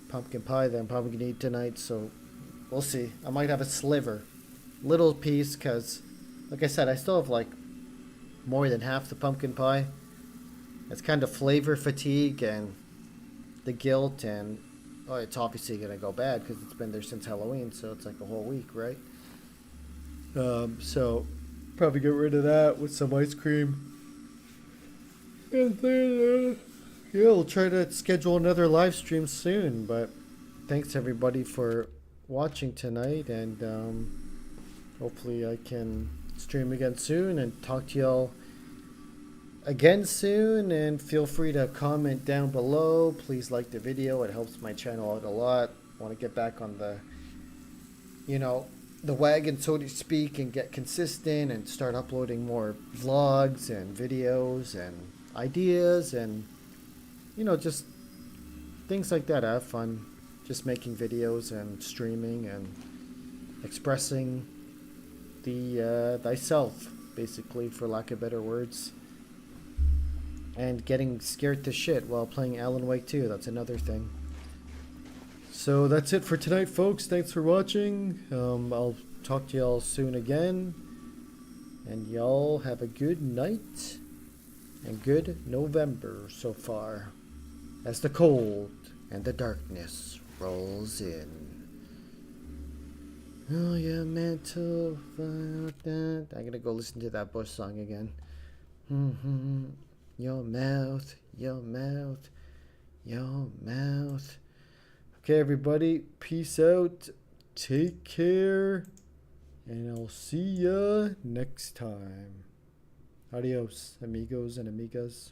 pumpkin pie that I'm probably going to eat tonight, so we'll see. I might have a sliver, little piece, because, like I said, I still have, like, more than half the pumpkin pie. It's kind of flavor fatigue and the guilt, and, oh, it's obviously going to go bad because it's been there since Halloween, so it's like a whole week, right? So probably get rid of that with some ice cream. And then, yeah, we'll try to schedule another live stream soon. But thanks everybody for watching tonight, and hopefully I can stream again soon and talk to y'all again soon. And feel free to comment down below. Please like the video. It helps my channel out a lot. I want to get back on the, you know, the wagon, so to speak, and get consistent and start uploading more vlogs and videos and ideas and, you know, just things like that. I have fun just making videos and streaming and expressing the thyself, basically, for lack of better words, and getting scared to shit while playing Alan Wake 2. That's another thing. So that's it for tonight, folks. Thanks for watching. I'll talk to y'all soon again. And y'all have a good night and good November so far, as the cold and the darkness rolls in. Oh yeah, mental. I'm gonna go listen to that Bush song again. Your mouth, your mouth, your mouth. Okay, everybody, peace out. Take care. And I'll see ya next time. Adios, amigos and amigas.